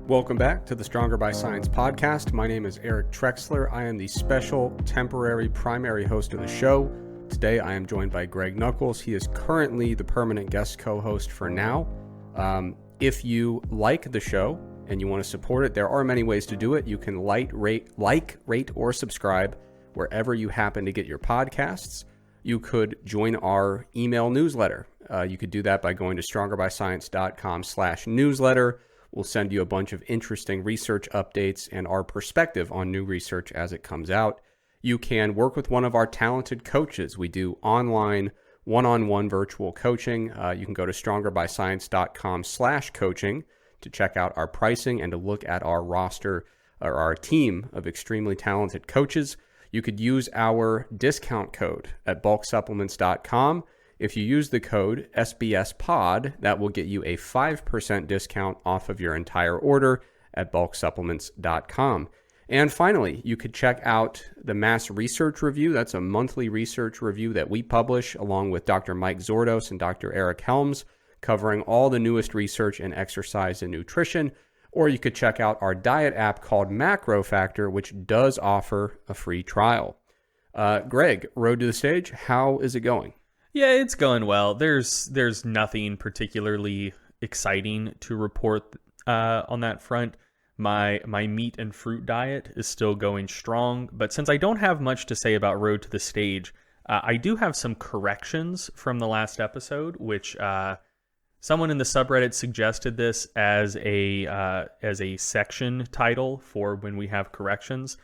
Welcome back to the Stronger by Science podcast. My name is Eric Trexler. I am the special temporary primary host of the show. Today I am joined by Greg Nuckols. He is currently the permanent guest co-host for now. If you like the show and you want to support it, there are many ways to do it. You can rate, or subscribe wherever you happen to get your podcasts. You could join our email newsletter. You could do that by going to strongerbyscience.com/newsletter. We'll send you a bunch of interesting research updates and our perspective on new research as it comes out. You can work with one of our talented coaches. We do online one-on-one virtual coaching. You can go to strongerbyscience.com/coaching to check out our pricing and to look at our roster or our team of extremely talented coaches. You could use our discount code at bulksupplements.com. If you use the code SBSPOD, that will get you a 5% discount off of your entire order at bulksupplements.com. And finally, you could check out the Mass Research Review. That's a monthly research review that we publish along with Dr. Mike Zordos and Dr. Eric Helms, covering all the newest research in exercise and nutrition. Or you could check out our diet app called Macro Factor, which does offer a free trial. Greg, road to the stage, how is it going? Yeah, it's going well. There's nothing particularly exciting to report on that front. My meat and fruit diet is still going strong, but since I don't have much to say about road to the stage, I do have some corrections from the last episode, which someone in the subreddit suggested this as a section title for when we have corrections.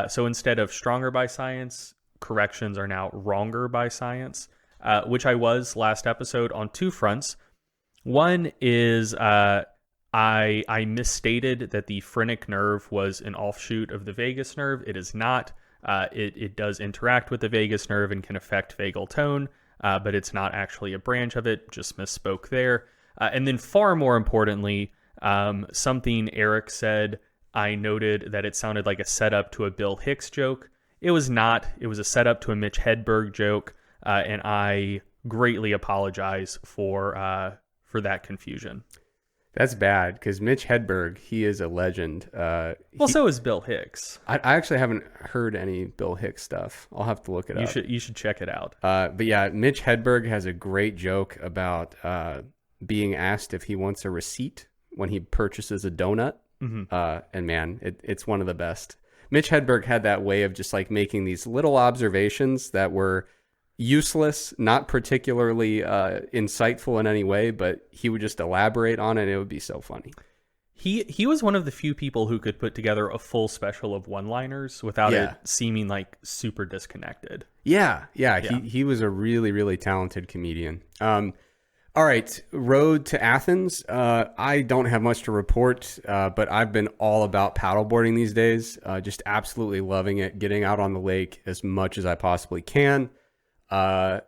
So instead of Stronger by Science, corrections are now Wronger by Science. Which I was last episode on two fronts. One is I misstated that the phrenic nerve was an offshoot of the vagus nerve. It is not. It does interact with the vagus nerve and can affect vagal tone, but it's not actually a branch of it. Just misspoke there. And then far more importantly, something Eric said, I noted that it sounded like a setup to a Bill Hicks joke. It was not. It was a setup to a Mitch Hedberg joke. And I greatly apologize for that confusion. That's bad, because Mitch Hedberg, he is a legend. So is Bill Hicks. I actually haven't heard any Bill Hicks stuff. I'll have to look it up. You should check it out. But yeah, Mitch Hedberg has a great joke about being asked if he wants a receipt when he purchases a donut. Mm-hmm. And man, it's one of the best. Mitch Hedberg had that way of just like making these little observations that were useless, not particularly insightful in any way, but he would just elaborate on it and it would be so funny. He was one of the few people who could put together a full special of one-liners without it seeming like super disconnected. Yeah. He was a really, really talented comedian. All right, road to Athens. I don't have much to report, but I've been all about paddleboarding these days. Just absolutely loving it, getting out on the lake as much as I possibly can. And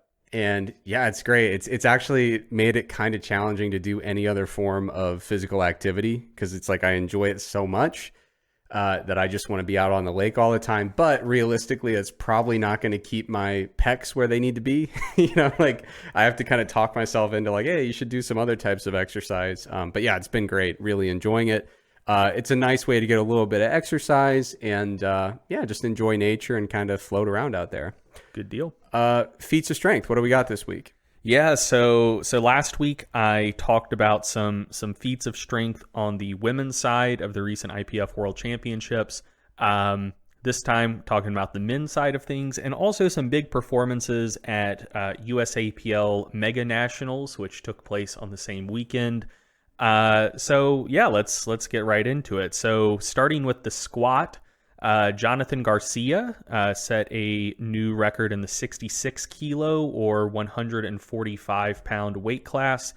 yeah, it's great. It's actually made it kind of challenging to do any other form of physical activity, because it's like I enjoy it so much that I just want to be out on the lake all the time. But realistically, it's probably not going to keep my pecs where they need to be. Like I have to kind of talk myself into like, hey, you should do some other types of exercise. But yeah, it's been great. Really enjoying it. It's a nice way to get a little bit of exercise and just enjoy nature and kind of float around out there. Good deal. Feats of Strength. What do we got this week? Yeah, so last week I talked about some feats of strength on the women's side of the recent IPF World Championships. This time talking about the men's side of things, and also some big performances at USAPL Mega-Nationals, which took place on the same weekend. So yeah, let's get right into it. So starting with the squat, Jonathan Garcia set a new record in the 66 kilo or 145 pound weight class.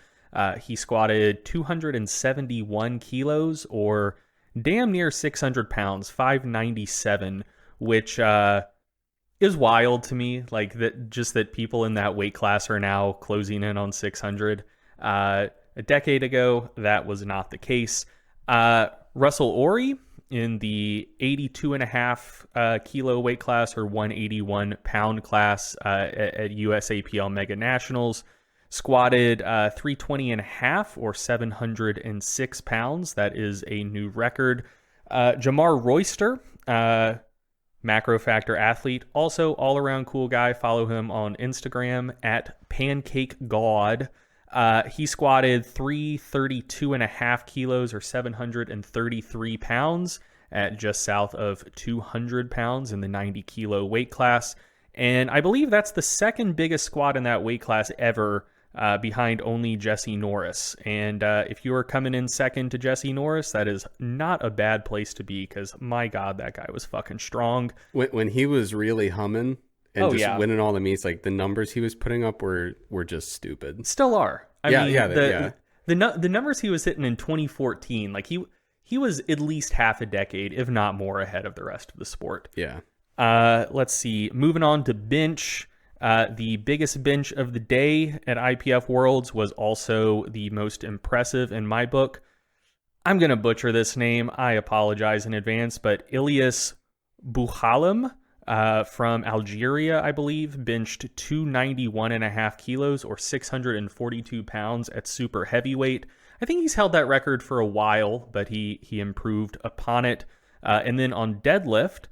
He squatted 271 kilos or damn near 600 pounds, 597, which is wild to me. Like that people in that weight class are now closing in on 600. A decade ago, that was not the case. Russell Ori in the 82.5 kilo weight class or 181 pound class at USAPL Mega-Nationals squatted 320 and a half or 706 pounds. That is a new record. Jamar Royster, macro factor athlete, also all around cool guy. Follow him on Instagram at PancakeGod. He squatted 332 and a half kilos or 733 pounds at just south of 200 pounds in the 90 kilo weight class. And I believe that's the second biggest squat in that weight class ever, behind only Jesse Norris. And if you are coming in second to Jesse Norris, that is not a bad place to be, because my God, that guy was fucking strong. When he was really humming and winning all the meets, like the numbers he was putting up were just stupid. Still are. I mean, the numbers he was hitting in 2014, like he was at least half a decade, if not more, ahead of the rest of the sport. Yeah. Let's see. Moving on to bench. The biggest bench of the day at IPF Worlds was also the most impressive in my book. I'm going to butcher this name. I apologize in advance, but Ilyas Bouhalem from Algeria, I believe, benched 291 and a half kilos or 642 pounds at super heavyweight. I think he's held that record for a while, but he improved upon it. And then on deadlift,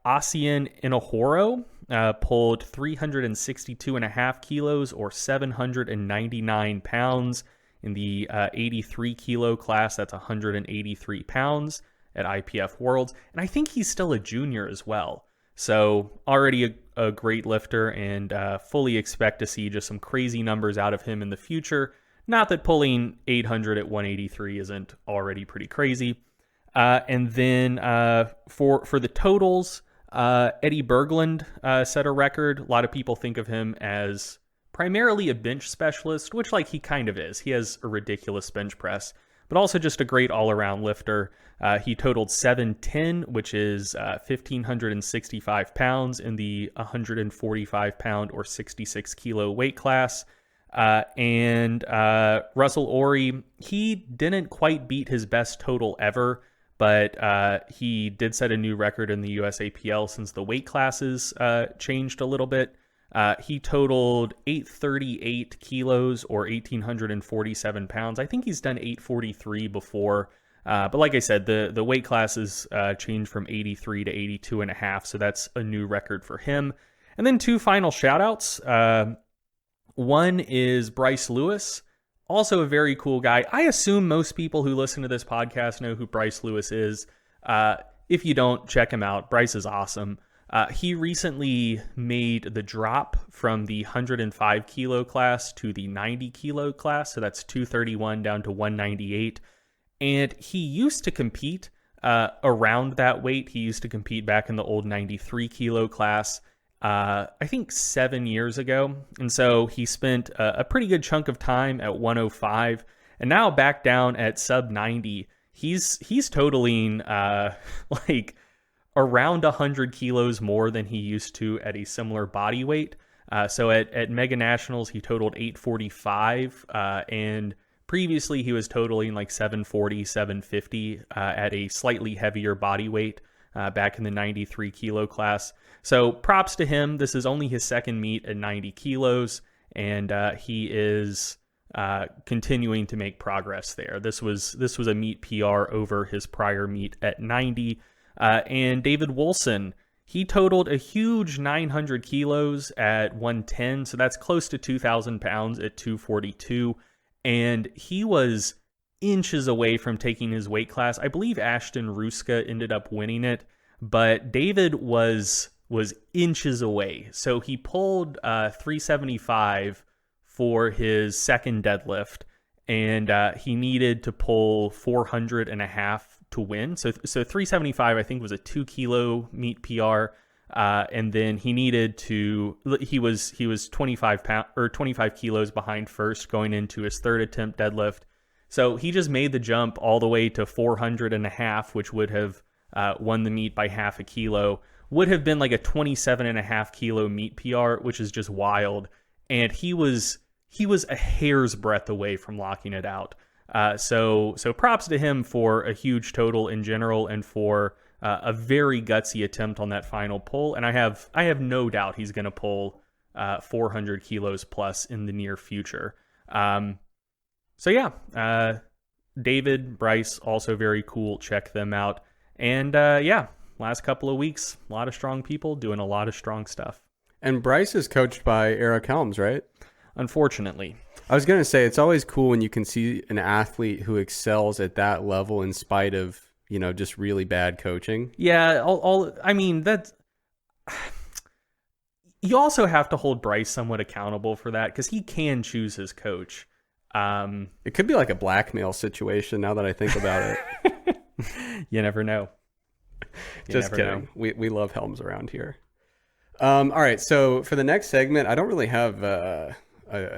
Asian Inohoro pulled 362 and a half kilos or 799 pounds in the 83 kilo class. That's 183 pounds at IPF Worlds. And I think he's still a junior as well. So already a great lifter, and fully expect to see just some crazy numbers out of him in the future. Not that pulling 800 at 183 isn't already pretty crazy. And then for the totals, Eddie Berglund set a record. A lot of people think of him as primarily a bench specialist, which like he kind of is. He has a ridiculous bench press, but also just a great all-around lifter. He totaled 710, which is 1,565 pounds in the 145 pound or 66 kilo weight class. And Russell Ory, he didn't quite beat his best total ever, but he did set a new record in the USAPL since the weight classes changed a little bit. He totaled 838 kilos or 1,847 pounds. I think he's done 843 before. But like I said, the weight classes changed from 83 to 82 and a half. So that's a new record for him. And then two final shout outs. One is Bryce Lewis, also a very cool guy. I assume most people who listen to this podcast know who Bryce Lewis is. If you don't, check him out. Bryce is awesome. He recently made the drop from the 105 kilo class to the 90 kilo class. So that's 231 down to 198. And he used to compete around that weight. He used to compete back in the old 93 kilo class, I think 7 years ago. And so he spent a pretty good chunk of time at 105, and now back down at sub 90. He's totaling like around 100 kilos more than he used to at a similar body weight. So at Mega-Nationals, he totaled 845, and previously he was totaling like 740, 750 at a slightly heavier body weight back in the 93 kilo class. So props to him. This is only his second meet at 90 kilos, and he is continuing to make progress there. This was a meet PR over his prior meet at 90. And David Wilson, he totaled a huge 900 kilos at 110, so that's close to 2,000 pounds at 242. And he was inches away from taking his weight class. I believe Ashton Ruska ended up winning it, but David was inches away. So he pulled 375 for his second deadlift, and he needed to pull 400 and a half to win. So 375, I think, was a 2 kilo meet PR. And then he needed to, he was 25 kilos behind first going into his third attempt deadlift. So he just made the jump all the way to 400 and a half, which would have won the meet by half a kilo, would have been like a 27 and a half kilo meet PR, which is just wild. And he was a hair's breadth away from locking it out. So props to him for a huge total in general, and for a very gutsy attempt on that final pull. And I have no doubt he's going to pull 400 kilos plus in the near future. So yeah, David, Bryce, also very cool. Check them out. And yeah, last couple of weeks, a lot of strong people doing a lot of strong stuff. And Bryce is coached by Eric Helms, right? Unfortunately. I was going to say, it's always cool when you can see an athlete who excels at that level in spite of, just really bad coaching. Yeah, I mean, that's... You also have to hold Bryce somewhat accountable for that because he can choose his coach. It could be like a blackmail situation now that I think about it. You never know. Just kidding. We love Helms around here. All right. So for the next segment, I don't really have a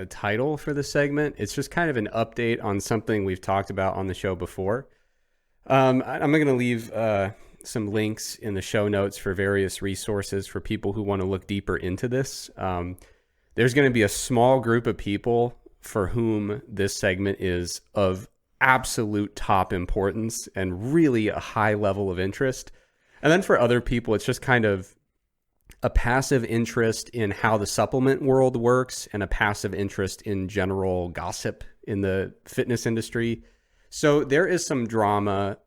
title for the segment. It's just kind of an update on something we've talked about on the show before. I'm going to leave some links in the show notes for various resources for people who want to look deeper into this. There's going to be a small group of people for whom this segment is of absolute top importance and really a high level of interest. And then for other people, it's just kind of a passive interest in how the supplement world works and a passive interest in general gossip in the fitness industry. So there is some drama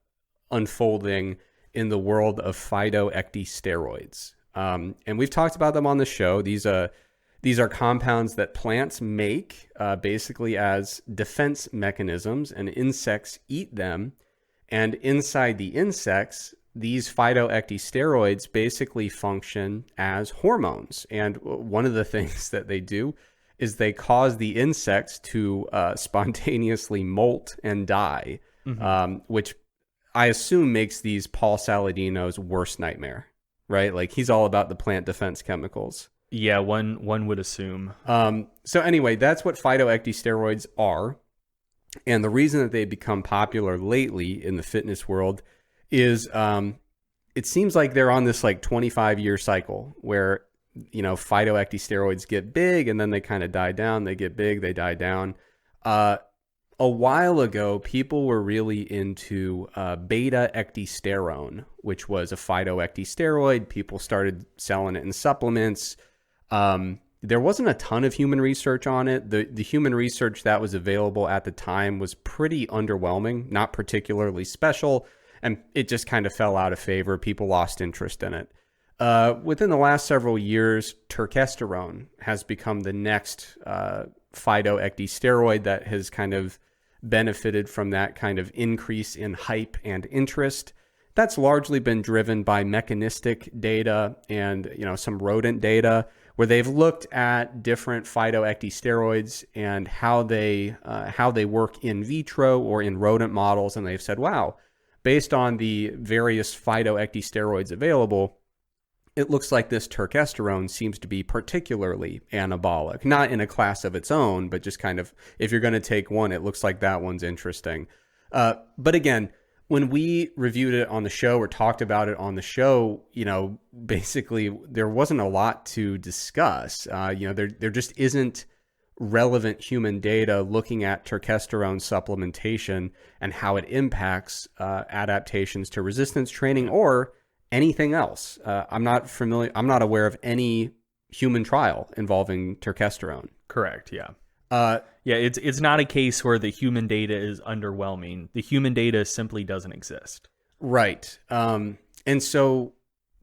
unfolding in the world of phytoecdysteroids. And we've talked about them on the show. These are compounds that plants make basically as defense mechanisms, and insects eat them. And inside the insects, these phytoecdysteroids basically function as hormones. And one of the things that they do is they cause the insects to spontaneously molt and die, which I assume makes these Paul Saladino's worst nightmare, right? Like, he's all about the plant defense chemicals. Yeah, one would assume. So anyway, that's what phytoecdysteroids are. And the reason that they become popular lately in the fitness world is it seems like they're on this like 25-year cycle where, phytoecdysteroids get big and then they kind of die down. They get big, they die down. A while ago, people were really into beta-ecdysterone, which was a phytoecdysteroid. People started selling it in supplements. There wasn't a ton of human research on it. The human research that was available at the time was pretty underwhelming, not particularly special, and it just kind of fell out of favor. People lost interest in it. Within the last several years, turkesterone has become the next phytoecdysteroid that has kind of benefited from that kind of increase in hype and interest. That's largely been driven by mechanistic data and some rodent data where they've looked at different phytoecdysteroids and how they work in vitro or in rodent models, and they've said, wow, based on the various phytoecdysteroids available, it looks like this turkesterone seems to be particularly anabolic, not in a class of its own, but just kind of, if you're going to take one, it looks like that one's interesting. But again, when we reviewed it on the show or talked about it on the show, basically there wasn't a lot to discuss. There just isn't relevant human data looking at turkesterone supplementation and how it impacts adaptations to resistance training or anything else. I'm not aware of any human trial involving turkesterone. Correct. Yeah. It's not a case where the human data is underwhelming. The human data simply doesn't exist. Right. And so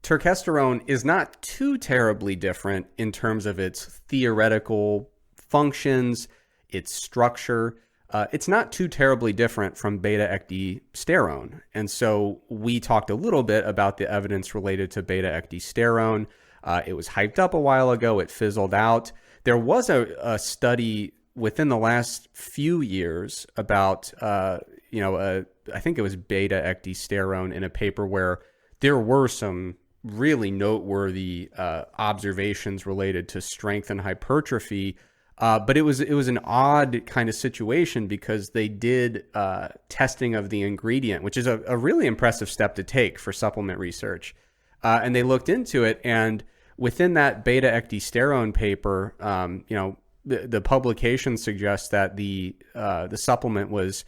turkesterone is not too terribly different in terms of its theoretical functions, its structure. It's not too terribly different from beta-ecdysterone. And so we talked a little bit about the evidence related to beta-ecdysterone. It was hyped up a while ago. It fizzled out. There was a study within the last few years about, I think it was beta-ecdysterone in a paper where there were some really noteworthy observations related to strength and hypertrophy. But it was an odd kind of situation because they did testing of the ingredient, which is a really impressive step to take for supplement research. And they looked into it, and within that beta-ecdysterone paper, the publication suggests that the supplement was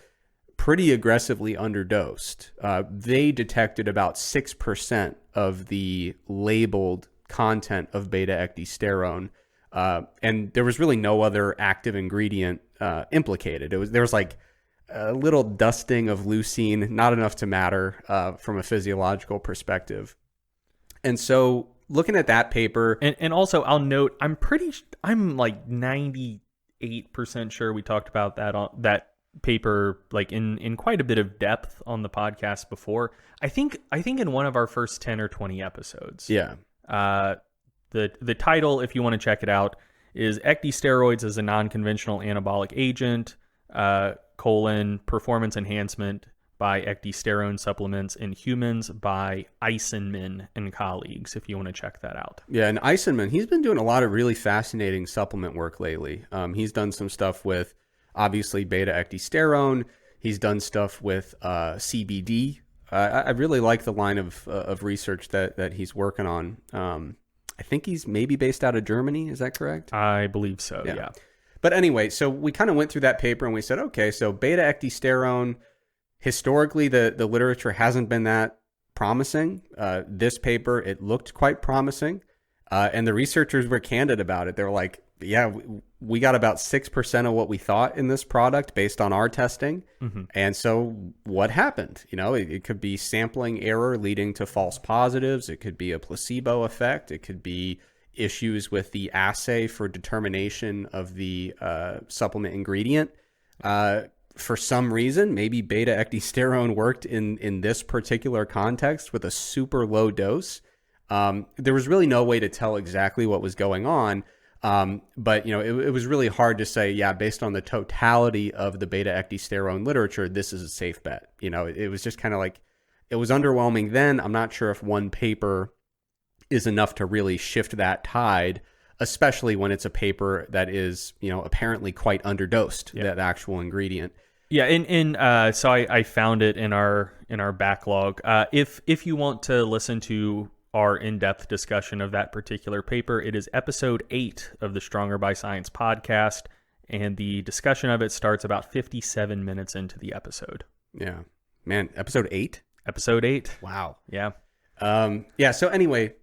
pretty aggressively underdosed. They detected about 6% of the labeled content of beta-ecdysterone And there was really no other active ingredient implicated. There was like a little dusting of leucine, not enough to matter from a physiological perspective. And so looking at that paper, and also I'll note, I'm like 98% sure we talked about that paper like in quite a bit of depth on the podcast before. I think in one of our first 10 or 20 episodes. Yeah. The title, if you want to check it out, is Ecdysteroids as a Non-Conventional Anabolic Agent, Performance Enhancement by Ecdysterone Supplements in Humans by Eisenman and colleagues, if you want to check that out. Yeah, and Eisenman, he's been doing a lot of really fascinating supplement work lately. He's done some stuff with, obviously, beta-ecdysterone. He's done stuff with CBD. I really like the line of research that he's working on. I think he's maybe based out of Germany. Is that correct? I believe so, yeah. But anyway, so we kind of went through that paper and we said, okay, so beta-ecdysterone, historically, the literature hasn't been that promising. This paper, it looked quite promising. And the researchers were candid about it. They were like, yeah, we got about 6% of what we thought in this product based on our testing. Mm-hmm. And so what happened? You know, it could be sampling error leading to false positives. It could be a placebo effect. It could be issues with the assay for determination of the supplement ingredient. For some reason, maybe beta-ecdysterone worked in this particular context with a super low dose. There was really no way to tell exactly what was going on. But, you know, it was really hard to say, yeah, based on the totality of the beta-ecdysterone literature, this is a safe bet. You know, it was just kind of like, it was underwhelming then. I'm not sure if one paper is enough to really shift that tide, especially when it's a paper that is, you know, apparently quite underdosed, that actual ingredient. Yeah, and so I found it in our backlog. If you want to listen to our in-depth discussion of that particular paper, it is episode 8 of the Stronger by Science podcast, and the discussion of it starts about 57 minutes into the episode. Yeah, man, episode 8? Episode 8. Wow. Yeah. Yeah. So anyway,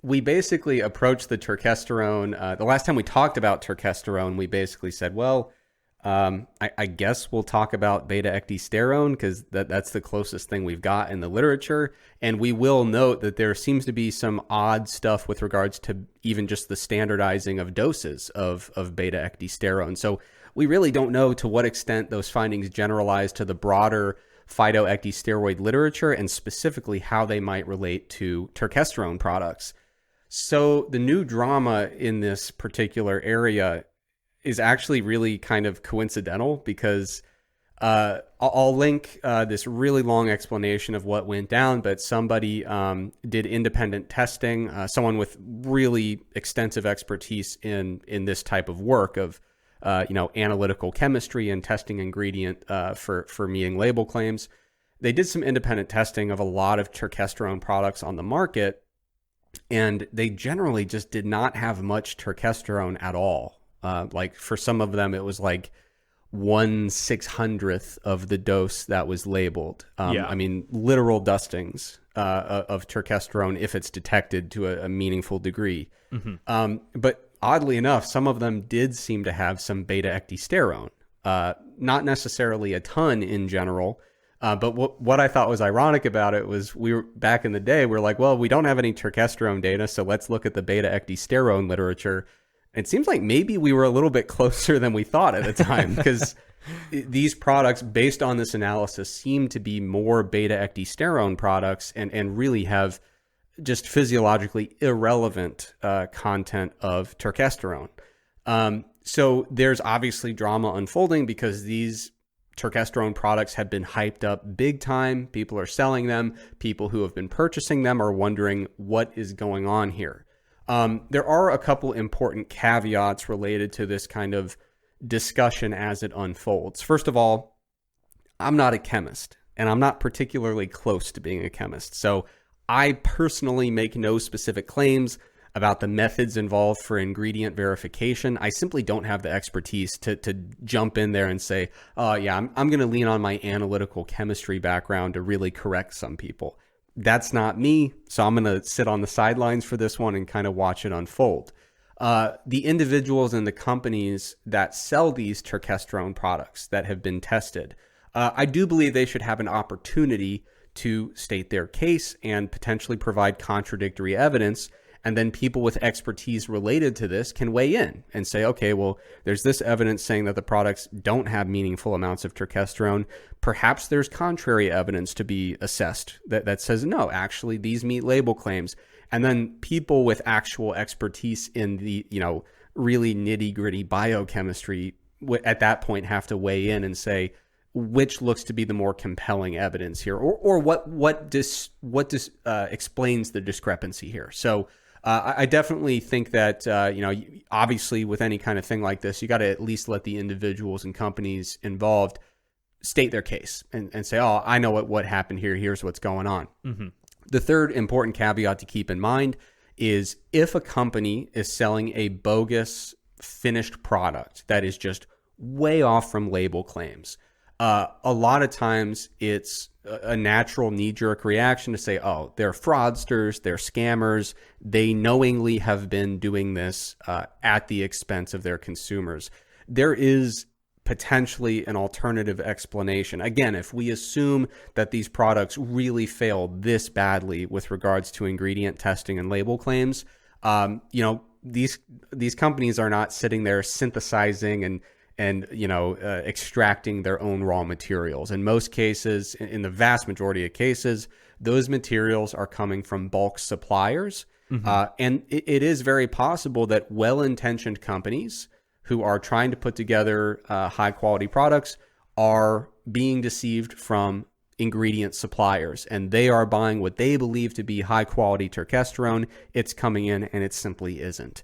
we basically approached the turkesterone. The last time we talked about turkesterone, we basically said, well, I guess we'll talk about beta-ecdysterone because that's the closest thing we've got in the literature. And we will note that there seems to be some odd stuff with regards to even just the standardizing of doses of beta-ecdysterone. So we really don't know to what extent those findings generalize to the broader phytoecdysteroid literature and specifically how they might relate to turkesterone products. So the new drama in this particular area is actually really kind of coincidental because I'll link this really long explanation of what went down, but somebody did independent testing, someone with really extensive expertise in this type of work of analytical chemistry and testing ingredient for meeting label claims. They did some independent testing of a lot of turkesterone products on the market, and they generally just did not have much turkesterone at all. Like for some of them, it was like 1/600th of the dose that was labeled. I mean, literal dustings of turkesterone if it's detected to a meaningful degree. Mm-hmm. But oddly enough, some of them did seem to have some beta-ecdysterone. Not necessarily a ton in general. But what I thought was ironic about it was we were back in the day, we're like, well, we don't have any turkesterone data, so let's look at the beta-ecdysterone literature. It seems like maybe we were a little bit closer than we thought at the time because these products, based on this analysis, seem to be more beta-ecdysterone products and really have just physiologically irrelevant content of turkesterone. So there's obviously drama unfolding because these turkesterone products have been hyped up big time. People are selling them. People who have been purchasing them are wondering what is going on here. There are a couple important caveats related to this kind of discussion as it unfolds. First of all, I'm not a chemist, and I'm not particularly close to being a chemist. So I personally make no specific claims about the methods involved for ingredient verification. I simply don't have the expertise to jump in there and say, I'm going to lean on my analytical chemistry background to really correct some people. That's not me, so I'm going to sit on the sidelines for this one and kind of watch it unfold. the individuals and the companies that sell these turkesterone products that have been tested, I do believe they should have an opportunity to state their case and potentially provide contradictory evidence. And then people with expertise related to this can weigh in and say, okay, well, there's this evidence saying that the products don't have meaningful amounts of turkesterone. Perhaps there's contrary evidence to be assessed that says, no, actually, these meet label claims. And then people with actual expertise in the, really nitty gritty biochemistry at that point have to weigh in and say, which looks to be the more compelling evidence here, or what explains the discrepancy here. So I definitely think that, obviously with any kind of thing like this, you got to at least let the individuals and companies involved state their case and say, oh, I know what happened here. Here's what's going on. Mm-hmm. The third important caveat to keep in mind is if a company is selling a bogus finished product that is just way off from label claims, a lot of times it's a natural knee-jerk reaction to say, oh, they're fraudsters, they're scammers, they knowingly have been doing this at the expense of their consumers. There is potentially an alternative explanation. Again, if we assume that these products really failed this badly with regards to ingredient testing and label claims, these companies are not sitting there synthesizing and extracting their own raw materials. In most cases, in the vast majority of cases, those materials are coming from bulk suppliers. Mm-hmm. And it is very possible that well-intentioned companies who are trying to put together high-quality products are being deceived from ingredient suppliers, and they are buying what they believe to be high-quality turkesterone. It's coming in, and it simply isn't.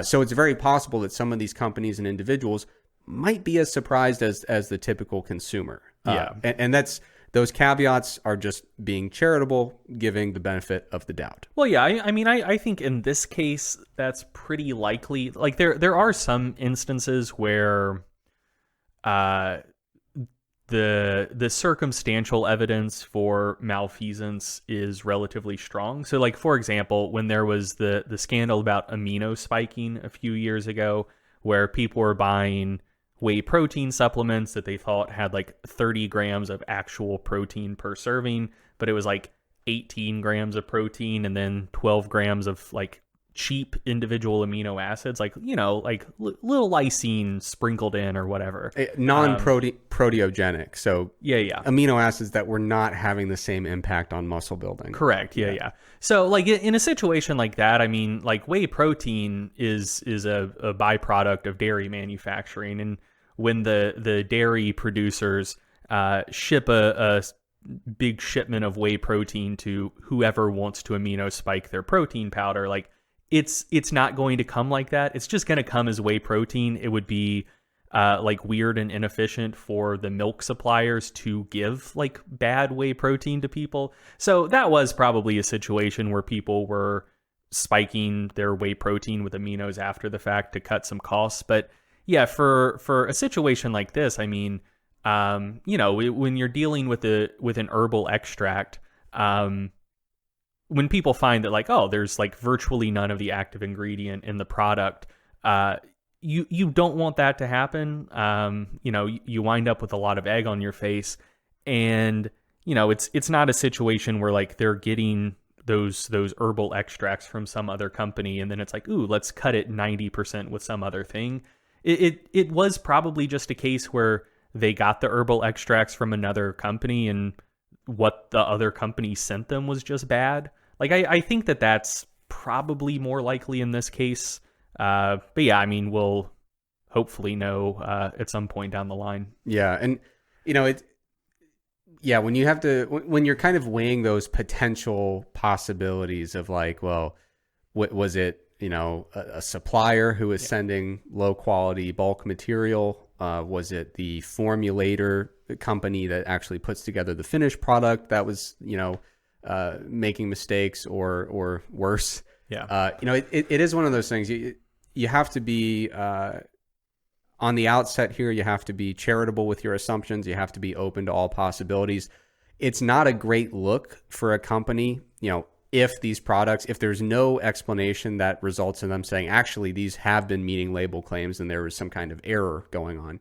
So it's very possible that some of these companies and individuals might be as surprised as the typical consumer. And those caveats are just being charitable, giving the benefit of the doubt. Well, yeah, I think in this case, that's pretty likely. Like there are some instances where the circumstantial evidence for malfeasance is relatively strong. So like, for example, when there was the scandal about amino spiking a few years ago, where people were buying whey protein supplements that they thought had like 30 grams of actual protein per serving, but it was like 18 grams of protein and then 12 grams of like cheap individual amino acids, like little lysine sprinkled in or whatever. Non-proteogenic. So yeah. Amino acids that were not having the same impact on muscle building. Correct. Yeah. So like in a situation like that, I mean, like whey protein is a byproduct of dairy manufacturing. And when the dairy producers ship a big shipment of whey protein to whoever wants to amino spike their protein powder, like it's not going to come like that. It's just going to come as whey protein. It would be like weird and inefficient for the milk suppliers to give like bad whey protein to people. So that was probably a situation where people were spiking their whey protein with aminos after the fact to cut some costs. But yeah, for a situation like this, I mean, when you're dealing with an herbal extract, when people find that like, oh, there's like virtually none of the active ingredient in the product, you don't want that to happen. You wind up with a lot of egg on your face, and it's not a situation where like they're getting those herbal extracts from some other company, and then it's like, ooh, let's cut it 90% with some other thing. It was probably just a case where they got the herbal extracts from another company, and what the other company sent them was just bad. Like, I think that's probably more likely in this case. But yeah, I mean, we'll hopefully know at some point down the line. Yeah. And, when you're kind of weighing those potential possibilities of like, well, was it, a supplier who was sending low quality bulk material? Was it the formulator company that actually puts together the finished product that was, making mistakes or worse? Yeah. It is one of those things. You have to be on the outset here. You have to be charitable with your assumptions. You have to be open to all possibilities. It's not a great look for a company, if these products, if there's no explanation that results in them saying, actually, these have been meeting label claims and there was some kind of error going on,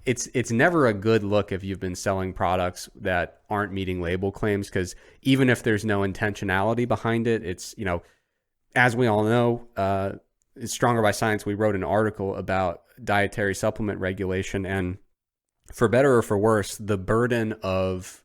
it's never a good look if you've been selling products that aren't meeting label claims, because even if there's no intentionality behind it, it's, as we all know, it's Stronger by Science. We wrote an article about dietary supplement regulation, and for better or for worse, the burden of,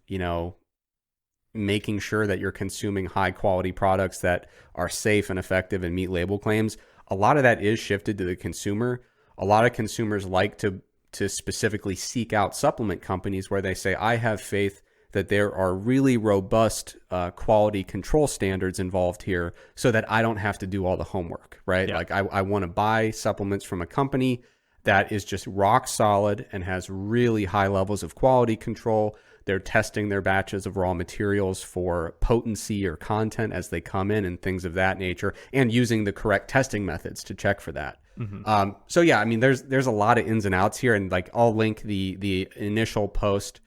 making sure that you're consuming high quality products that are safe and effective and meet label claims, a lot of that is shifted to the consumer. A lot of consumers like to specifically seek out supplement companies where they say, I have faith that there are really robust quality control standards involved here so that I don't have to do all the homework, right? Yeah. Like I want to buy supplements from a company that is just rock solid and has really high levels of quality control. They're testing their batches of raw materials for potency or content as they come in and things of that nature, and using the correct testing methods to check for that. Mm-hmm. So yeah, I mean, there's a lot of ins and outs here, and like I'll link the initial post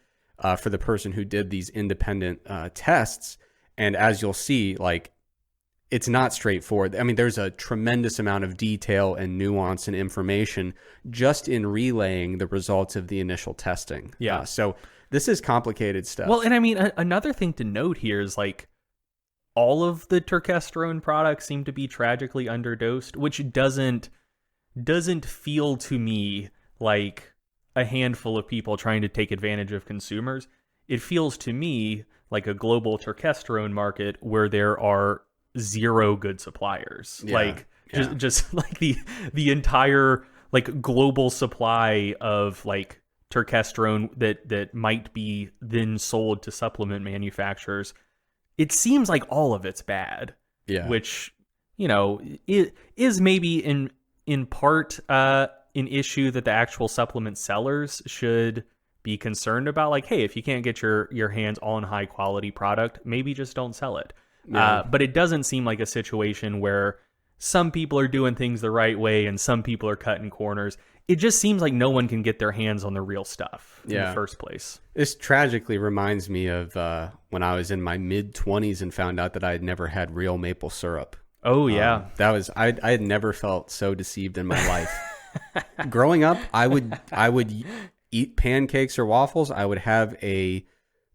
for the person who did these independent tests, and as you'll see, like it's not straightforward. I mean, there's a tremendous amount of detail and nuance and information just in relaying the results of the initial testing. Yeah. So this is complicated stuff. Well, and I mean, another thing to note here is like all of the turkesterone products seem to be tragically underdosed, which doesn't feel to me like a handful of people trying to take advantage of consumers. It feels to me like a global turkesterone market where there are zero good suppliers. Just like the entire like global supply of like turkesterone that might be then sold to supplement manufacturers. It seems like all of it's bad. Yeah. Which, it is maybe in part an issue that the actual supplement sellers should be concerned about. Like, hey, if you can't get your hands on high quality product, maybe just don't sell it. Yeah. But it doesn't seem like a situation where some people are doing things the right way and some people are cutting corners. It just seems like no one can get their hands on the real stuff in the first place. This tragically reminds me of when I was in my mid-20s and found out that I had never had real maple syrup. Oh, yeah. I had never felt so deceived in my life. Growing up, I would eat pancakes or waffles. I would have a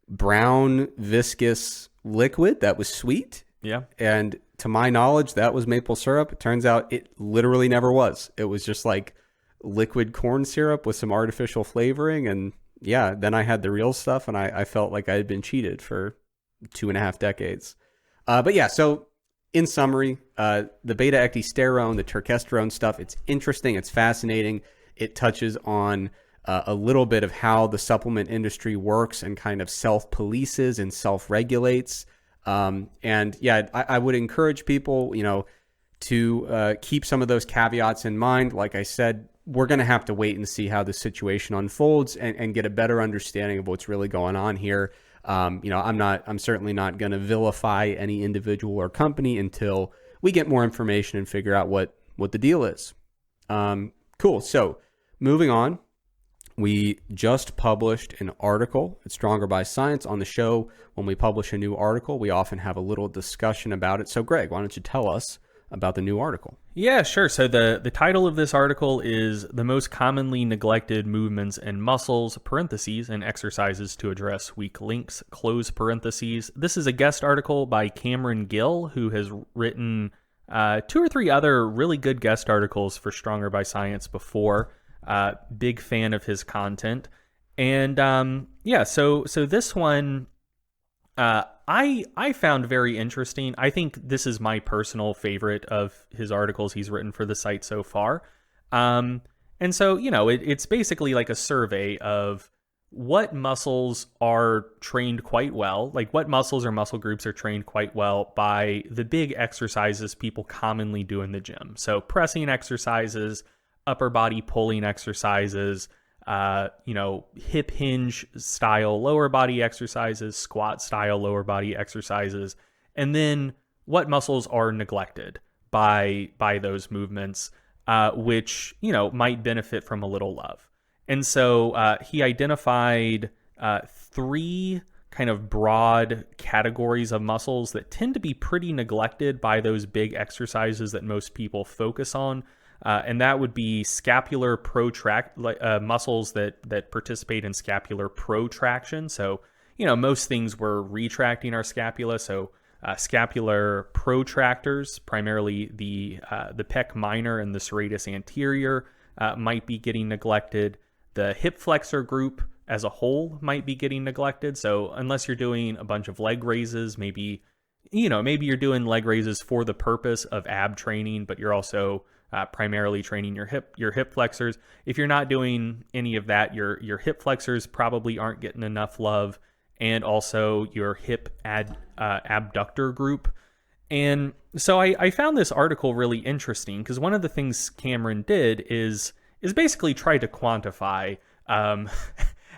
brown, viscous liquid that was sweet. Yeah. And to my knowledge, that was maple syrup. It turns out it literally never was. It was just like liquid corn syrup with some artificial flavoring. And yeah, then I had the real stuff, and I felt like I had been cheated for 2.5 decades. But yeah, so in summary, the beta-ecdysterone, the turkesterone stuff, it's interesting. It's fascinating. It touches on a little bit of how the supplement industry works and kind of self-polices and self-regulates. And yeah, I would encourage people, to keep some of those caveats in mind. Like I said, we're going to have to wait and see how the situation unfolds and get a better understanding of what's really going on here. I'm certainly not going to vilify any individual or company until we get more information and figure out what the deal is. Cool. So moving on, we just published an article at Stronger by Science. On the show, when we publish a new article, we often have a little discussion about it. So Greg, why don't you tell us about the new article? Yeah, sure. So the title of this article is The Most Commonly Neglected Movements and Muscles, parentheses, and Exercises to Address Weak Links, close parentheses. This is a guest article by Cameron Gill, who has written 2 or 3 other really good guest articles for Stronger by Science before. Big fan of his content. And so this one I found very interesting. I think this is my personal favorite of his articles he's written for the site so far. And so, it's basically like a survey of what muscles are trained quite well, like what muscles or muscle groups are trained quite well by the big exercises people commonly do in the gym. So pressing exercises, upper body pulling exercises, hip hinge style lower body exercises, squat style lower body exercises, and then what muscles are neglected by those movements, which, might benefit from a little love. And so he identified 3 kind of broad categories of muscles that tend to be pretty neglected by those big exercises that most people focus on. And that would be scapular muscles that participate in scapular protraction. So, most things we're retracting our scapula. So scapular protractors, primarily the pec minor and the serratus anterior, might be getting neglected. The hip flexor group as a whole might be getting neglected. So unless you're doing a bunch of leg raises, maybe you're doing leg raises for the purpose of ab training, but you're also primarily training your hip flexors. If you're not doing any of that, your hip flexors probably aren't getting enough love, and also your hip abductor group. And so I found this article really interesting because one of the things Cameron did is basically try to quantify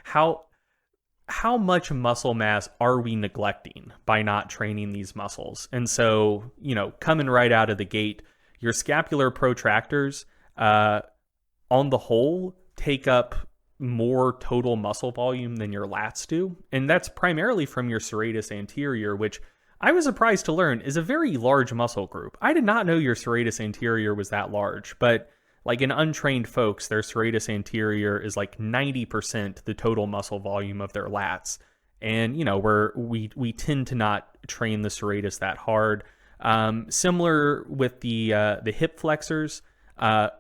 how much muscle mass are we neglecting by not training these muscles. And so, coming right out of the gate, your scapular protractors on the whole take up more total muscle volume than your lats do. And that's primarily from your serratus anterior, which I was surprised to learn is a very large muscle group. I did not know your serratus anterior was that large, but like in untrained folks, their serratus anterior is like 90% the total muscle volume of their lats. And, we tend to not train the serratus that hard. Similar with the hip flexors,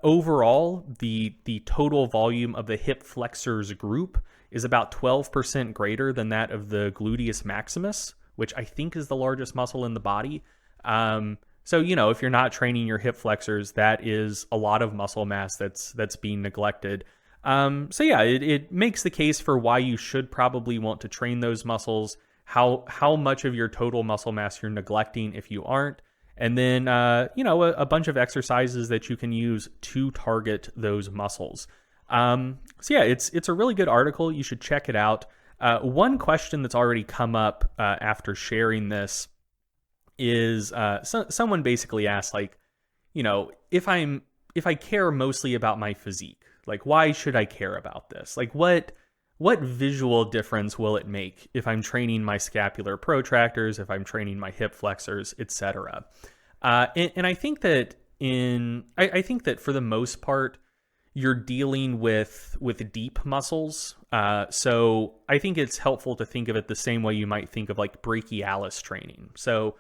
overall, the total volume of the hip flexors group is about 12% greater than that of the gluteus maximus, which I think is the largest muscle in the body. So, if you're not training your hip flexors, that is a lot of muscle mass that's being neglected. It makes the case for why you should probably want to train those muscles, how much of your total muscle mass you're neglecting if you aren't, and then, a bunch of exercises that you can use to target those muscles. It's a really good article. You should check it out. One question that's already come up after sharing this is someone basically asked, like, if I care mostly about my physique, like, why should I care about this? Like, what visual difference will it make if I'm training my scapular protractors, if I'm training my hip flexors, etc.? And I think that I think that for the most part, you're dealing with deep muscles. So I think it's helpful to think of it the same way you might think of like brachialis training. So,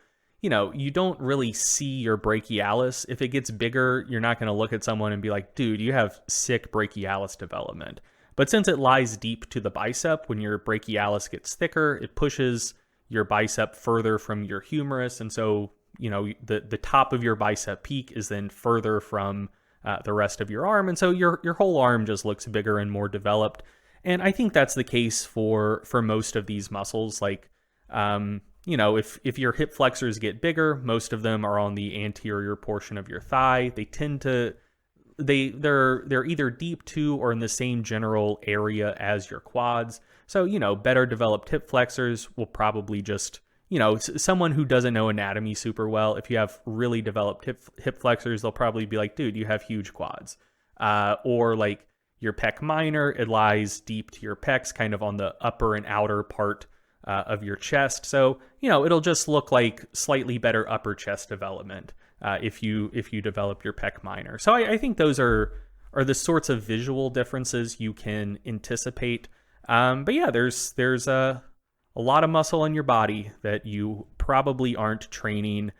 you don't really see your brachialis. If it gets bigger, you're not going to look at someone and be like, dude, you have sick brachialis development. But since it lies deep to the bicep, when your brachialis gets thicker, it pushes your bicep further from your humerus. And so, the top of your bicep peak is then further from the rest of your arm. And so your whole arm just looks bigger and more developed. And I think that's the case for most of these muscles. Like, if your hip flexors get bigger, most of them are on the anterior portion of your thigh. They tend to, they're either deep to or in the same general area as your quads. So, better developed hip flexors will probably just, someone who doesn't know anatomy super well, if you have really developed hip flexors, they'll probably be like, dude, you have huge quads. Or like your pec minor, it lies deep to your pecs, kind of on the upper and outer part of your chest. So, it'll just look like slightly better upper chest development if you develop your pec minor. So I think those are the sorts of visual differences you can anticipate. But yeah, there's a lot of muscle in your body that you probably aren't training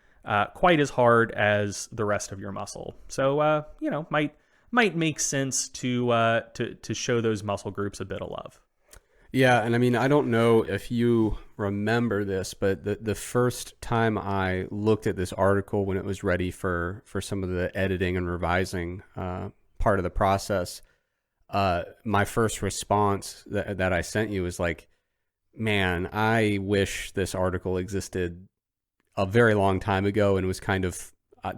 quite as hard as the rest of your muscle. So might make sense to show those muscle groups a bit of love. Yeah, and I mean, I don't know if you remember this, but the first time I looked at this article when it was ready for some of the editing and revising part of the process, my first response that I sent you was like, man, I wish this article existed a very long time ago and was kind of,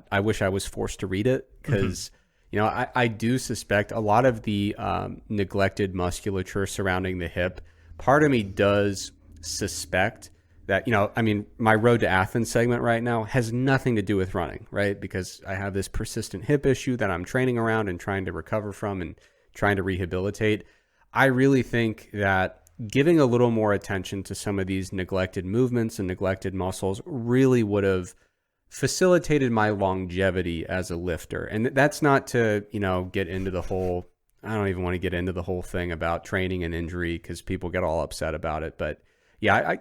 I wish I was forced to read it because, I do suspect a lot of the neglected musculature surrounding the hip. Part of me does suspect that, my Road to Athens segment right now has nothing to do with running, right? Because I have this persistent hip issue that I'm training around and trying to recover from and trying to rehabilitate. I really think that giving a little more attention to some of these neglected movements and neglected muscles really would have facilitated my longevity as a lifter. And that's not to, get into the whole, I don't even want to get into the whole thing about training and injury because people get all upset about it. But yeah,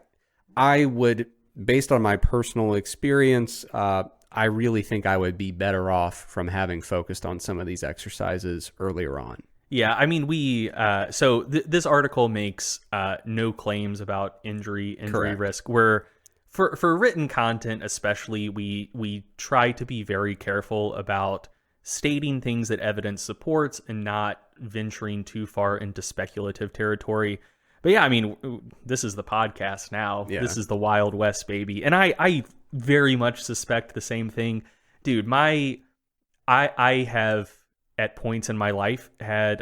I would, based on my personal experience, I really think I would be better off from having focused on some of these exercises earlier on. Yeah, I mean, this article makes no claims about injury Correct. risk. Where for written content, especially, we try to be very careful about stating things that evidence supports and not venturing too far into speculative territory. But yeah, I mean, this is the podcast now. Yeah. This is the Wild West, baby, and I very much suspect the same thing, dude. I have, at points in my life, had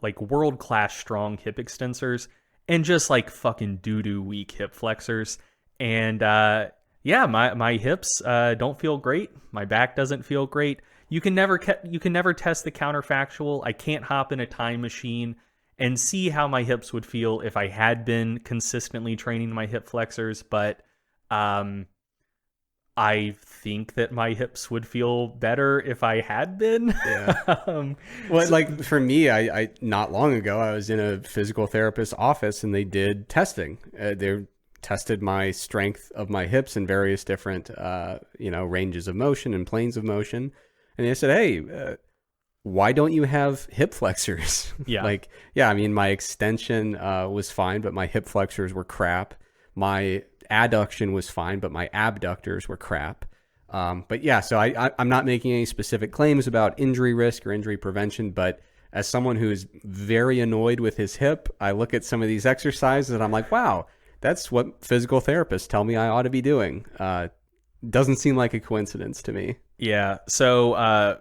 like world-class strong hip extensors and just like fucking doo-doo weak hip flexors. And yeah, my hips don't feel great. My back doesn't feel great. You can never test the counterfactual. I can't hop in a time machine and see how my hips would feel if I had been consistently training my hip flexors, but I think that my hips would feel better if I had been. Yeah. Well, like for me, I not long ago, I was in a physical therapist's office and they did testing. They tested my strength of my hips in various different, ranges of motion and planes of motion. And they said, hey, why don't you have hip flexors? Yeah. I mean, my extension was fine, but my hip flexors were crap. My adduction was fine, but my abductors were crap. But yeah, so I'm not making any specific claims about injury risk or injury prevention, but as someone who is very annoyed with his hip, I look at some of these exercises and I'm like, wow, that's what physical therapists tell me I ought to be doing. Doesn't seem like a coincidence to me. Yeah. So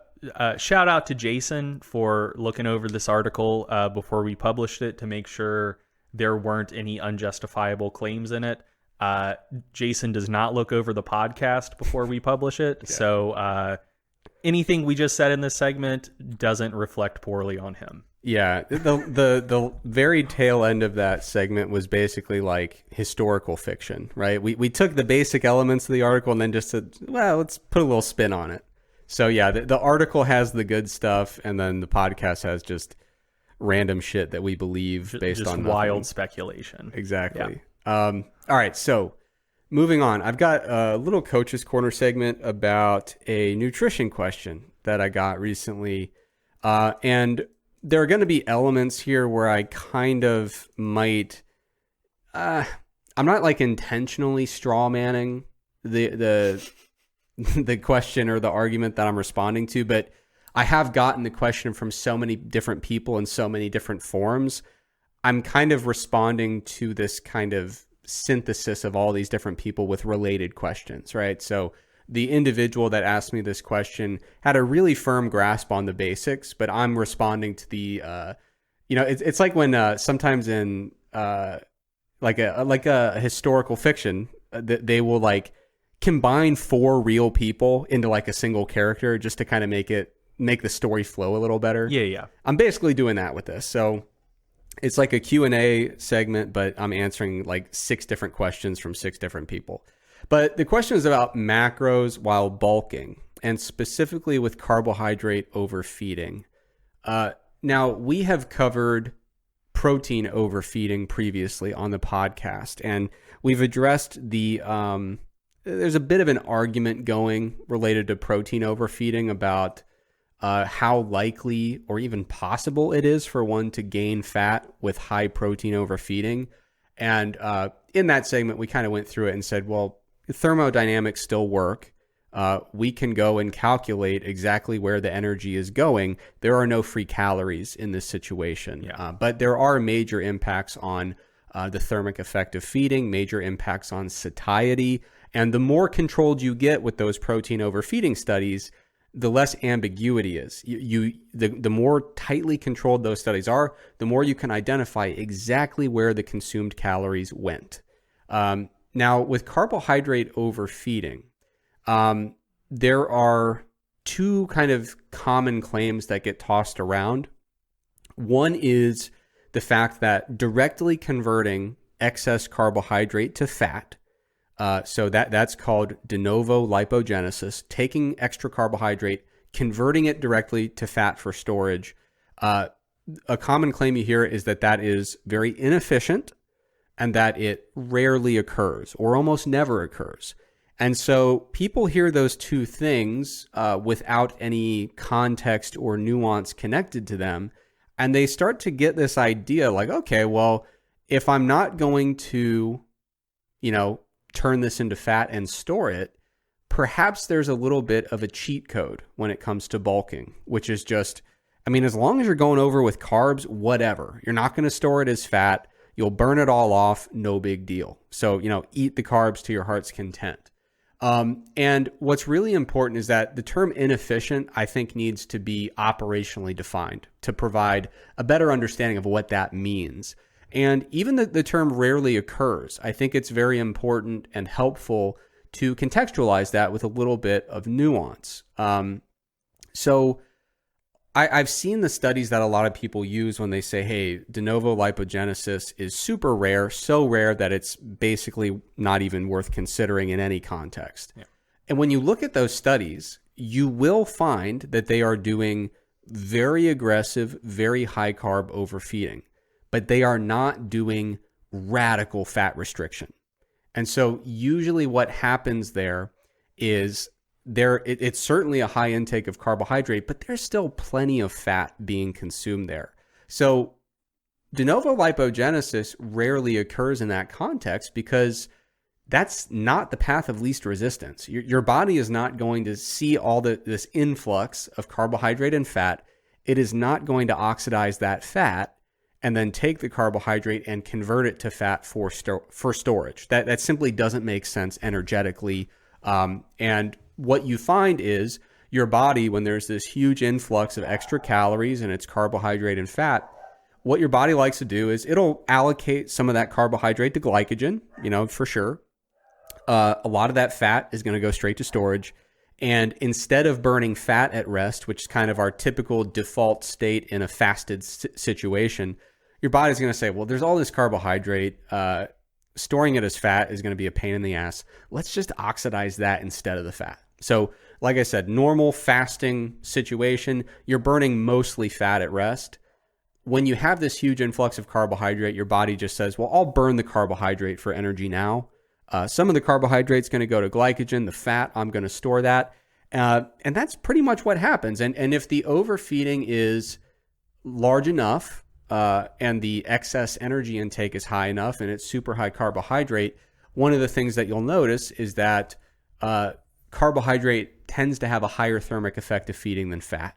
shout out to Jason for looking over this article before we published it to make sure there weren't any unjustifiable claims in it. Jason does not look over the podcast before we publish it. Yeah. So anything we just said in this segment doesn't reflect poorly on him. Yeah. The very tail end of that segment was basically like historical fiction, right? We took the basic elements of the article and then just said, well, let's put a little spin on it. So yeah, the article has the good stuff and then the podcast has just random shit that we believe based just on wild nothing. Speculation. Exactly. Yeah. All right, so moving on. I've got a little Coach's Corner segment about a nutrition question that I got recently. And there are going to be elements here where I kind of might... I'm not like intentionally straw manning the question or the argument that I'm responding to, but I have gotten the question from so many different people in so many different forms. I'm kind of responding to this kind of synthesis of all these different people with related questions, right? So the individual that asked me this question had a really firm grasp on the basics, but I'm responding to the, it's like when sometimes in like a historical fiction, they will like combine 4 real people into like a single character just to kind of make the story flow a little better. Yeah. I'm basically doing that with this. So it's like a Q&A segment, but I'm answering like 6 different questions from 6 different people. But the question is about macros while bulking, and specifically with carbohydrate overfeeding. Now, we have covered protein overfeeding previously on the podcast, and we've addressed there's a bit of an argument going related to protein overfeeding about how likely or even possible it is for one to gain fat with high protein overfeeding. And in that segment, we kind of went through it and said, well, thermodynamics still work. We can go and calculate exactly where the energy is going. There are no free calories in this situation, but there are major impacts on the thermic effect of feeding, major impacts on satiety. And the more controlled you get with those protein overfeeding studies, the less ambiguity is. The more tightly controlled those studies are, the more you can identify exactly where the consumed calories went. Now, with carbohydrate overfeeding, there are 2 kind of common claims that get tossed around. One is the fact that directly converting excess carbohydrate to fat, so that's called de novo lipogenesis, taking extra carbohydrate, converting it directly to fat for storage. A common claim you hear is that is very inefficient and that it rarely occurs or almost never occurs. And so people hear those two things without any context or nuance connected to them, and they start to get this idea like, okay, well, if I'm not going to, turn this into fat and store it, perhaps there's a little bit of a cheat code when it comes to bulking, which is just, as long as you're going over with carbs, whatever, you're not going to store it as fat. You'll burn it all off. No big deal. So, eat the carbs to your heart's content. And what's really important is that the term inefficient, I think, needs to be operationally defined to provide a better understanding of what that means. And even the term rarely occurs, I think it's very important and helpful to contextualize that with a little bit of nuance. So I've seen the studies that a lot of people use when they say, hey, de novo lipogenesis is super rare, so rare that it's basically not even worth considering in any context. Yeah. And when you look at those studies, you will find that they are doing very aggressive, very high carb overfeeding, but they are not doing radical fat restriction. And so usually what happens there is it's certainly a high intake of carbohydrate, but there's still plenty of fat being consumed there. So de novo lipogenesis rarely occurs in that context because that's not the path of least resistance. Your body is not going to see all this influx of carbohydrate and fat. It is not going to oxidize that fat and then take the carbohydrate and convert it to fat for storage. That simply doesn't make sense energetically. And what you find is your body, when there's this huge influx of extra calories and it's carbohydrate and fat, what your body likes to do is it'll allocate some of that carbohydrate to glycogen, for sure. A lot of that fat is going to go straight to storage. And instead of burning fat at rest, which is kind of our typical default state in a fasted situation, your body's going to say, well, there's all this carbohydrate. Storing it as fat is going to be a pain in the ass. Let's just oxidize that instead of the fat. So like I said, normal fasting situation, you're burning mostly fat at rest. When you have this huge influx of carbohydrate, your body just says, well, I'll burn the carbohydrate for energy now. Some of the carbohydrate's going to go to glycogen. The fat, I'm going to store that. And that's pretty much what happens. And if the overfeeding is large enough, and the excess energy intake is high enough and it's super high carbohydrate, one of the things that you'll notice is that carbohydrate tends to have a higher thermic effect of feeding than fat.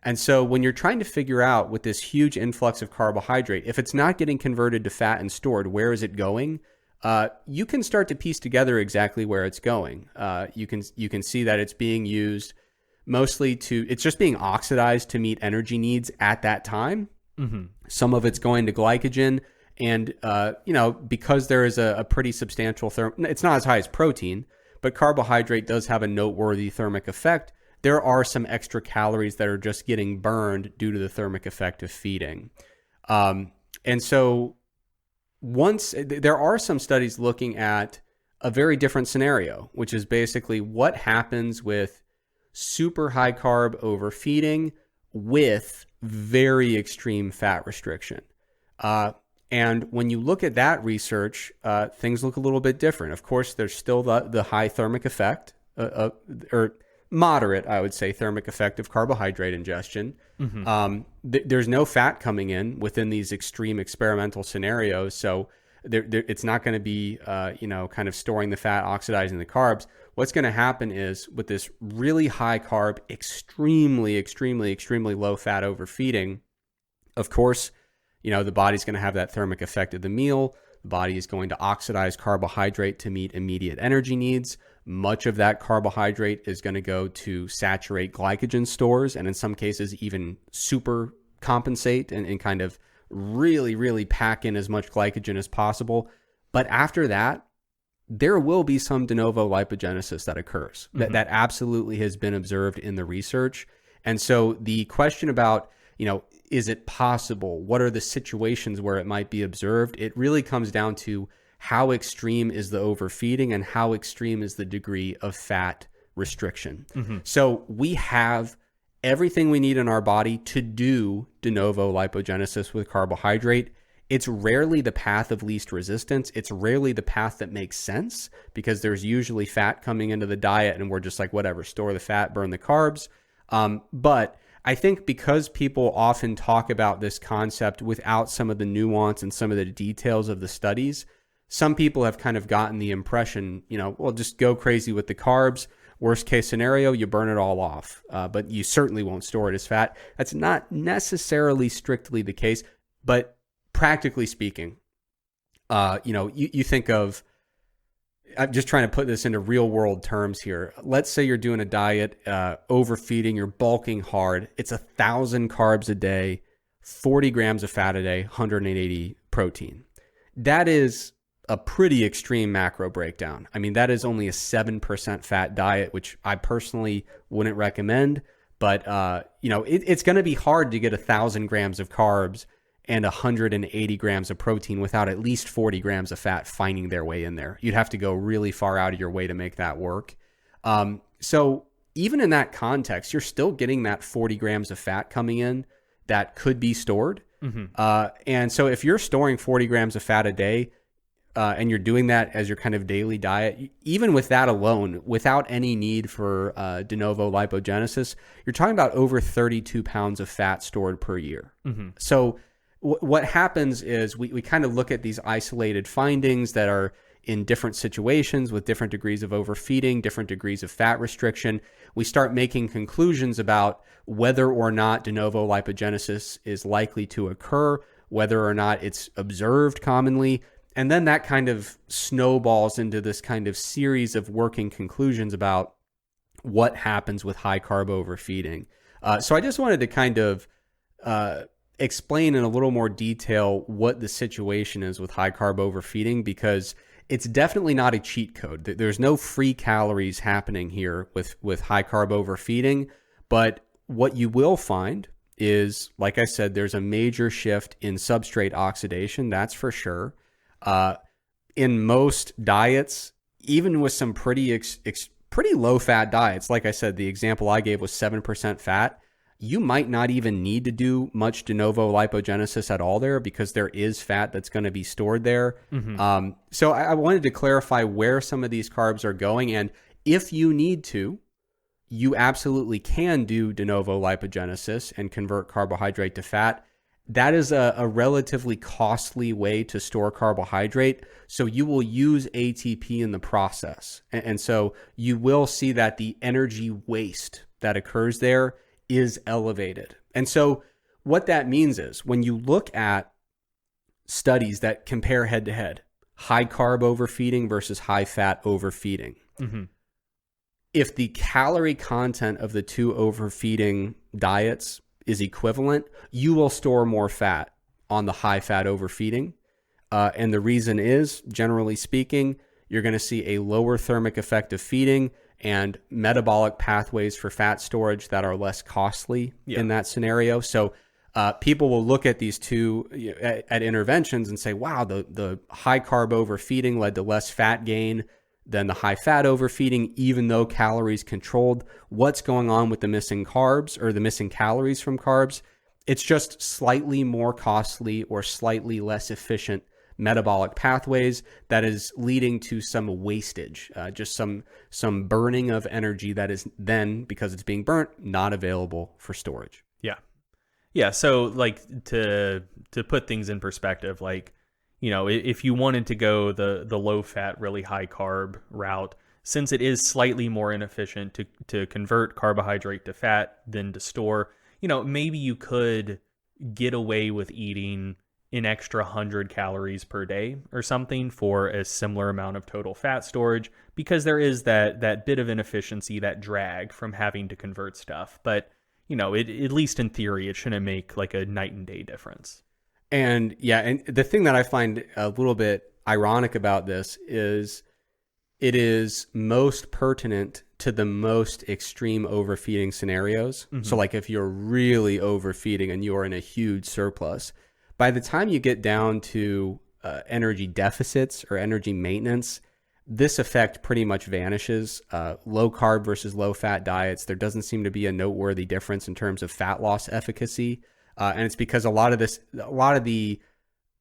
And so when you're trying to figure out with this huge influx of carbohydrate, if it's not getting converted to fat and stored, where is it going? You can start to piece together exactly where it's going. You can see that it's being used mostly it's just being oxidized to meet energy needs at that time. Mm-hmm. Some of it's going to glycogen, and because there is a pretty substantial it's not as high as protein, but carbohydrate does have a noteworthy thermic effect. There are some extra calories that are just getting burned due to the thermic effect of feeding. And so there are some studies looking at a very different scenario, which is basically what happens with super high carb overfeeding with very extreme fat restriction. And when you look at that research, things look a little bit different. Of course, there's still the high thermic effect, or moderate, I would say, thermic effect of carbohydrate ingestion. Mm-hmm. There's no fat coming in within these extreme experimental scenarios. So it's not going to be, kind of storing the fat, oxidizing the carbs. What's going to happen is with this really high carb, extremely, extremely, extremely low fat overfeeding, of course, the body's going to have that thermic effect of the meal. The body is going to oxidize carbohydrate to meet immediate energy needs. Much of that carbohydrate is going to go to saturate glycogen stores, and in some cases even super compensate and kind of really, really pack in as much glycogen as possible. But after that, there will be some de novo lipogenesis that occurs. Mm-hmm. That absolutely has been observed in the research. And so the question about, is it possible? What are the situations where it might be observed? It really comes down to how extreme is the overfeeding and how extreme is the degree of fat restriction. So we have everything we need in our body to do de novo lipogenesis with carbohydrate. It's rarely the path of least resistance. It's rarely the path that makes sense because there's usually fat coming into the diet and we're just like, whatever, store the fat, burn the carbs. But I think because people often talk about this concept without some of the nuance and some of the details of the studies, some people have kind of gotten the impression, well, just go crazy with the carbs. Worst case scenario, you burn it all off, but you certainly won't store it as fat. That's not necessarily strictly the case, but practically speaking, you think of, I'm just trying to put this into real world terms here. Let's say you're doing a diet, overfeeding, you're bulking hard. It's 1,000 carbs a day, 40 grams of fat a day, 180 protein. That is a pretty extreme macro breakdown. I mean, that is only a 7% fat diet, which I personally wouldn't recommend. But, it's going to be hard to get 1,000 grams of carbs and 180 grams of protein without at least 40 grams of fat finding their way in there. You'd have to go really far out of your way to make that work. So even in that context, you're still getting that 40 grams of fat coming in that could be stored. And so if you're storing 40 grams of fat a day, and you're doing that as your kind of daily diet, even with that alone, without any need for de novo lipogenesis, you're talking about over 32 pounds of fat stored per year. So what happens is we kind of look at these isolated findings that are in different situations with different degrees of overfeeding, different degrees of fat restriction. We start making conclusions about whether or not de novo lipogenesis is likely to occur, whether or not it's observed commonly. And then that kind of snowballs into this kind of series of working conclusions about what happens with high carb overfeeding. So I just wanted to kind of explain in a little more detail what the situation is with high carb overfeeding, because it's definitely not a cheat code. There's no free calories happening here with high carb overfeeding. But what you will find is, like I said, there's a major shift in substrate oxidation. That's for sure. In most diets, even with some pretty low fat diets, like I said, the example I gave was 7% fat, you might not even need to do much de novo lipogenesis at all there because there is fat that's going to be stored there. So I wanted to clarify where some of these carbs are going. And if you need to, you absolutely can do de novo lipogenesis and convert carbohydrate to fat. That is a relatively costly way to store carbohydrate. So you will use ATP in the process. And so you will see that the energy waste that occurs there is elevated. And so what that means is when you look at studies that compare head to head, high carb overfeeding versus high fat overfeeding, if the calorie content of the two overfeeding diets is equivalent, you will store more fat on the high fat overfeeding. And the reason is, generally speaking, you're going to see a lower thermic effect of feeding and metabolic pathways for fat storage that are less costly in that scenario. So people will look at these two at interventions and say, wow, the high carb overfeeding led to less fat gain than the high fat overfeeding, even though calories controlled. What's going on with the missing carbs or the missing calories from carbs? It's just slightly more costly or slightly less efficient metabolic pathways that is leading to some wastage, just some burning of energy that is then, because it's being burnt, not available for storage. Yeah. So like to put things in perspective, like, if you wanted to go the low fat, really high carb route, since it is slightly more inefficient to convert carbohydrate to fat than to store, maybe you could get away with eating an extra 100 calories per day or something for a similar amount of total fat storage, because there is that bit of inefficiency, that drag from having to convert stuff. But, at least in theory, it shouldn't make like a night and day difference. And the thing that I find a little bit ironic about this is it is most pertinent to the most extreme overfeeding scenarios. So like if you're really overfeeding and you're in a huge surplus, by the time you get down to energy deficits or energy maintenance, this effect pretty much vanishes. Low carb versus low fat diets, there doesn't seem to be a noteworthy difference in terms of fat loss efficacy. And it's because a lot of the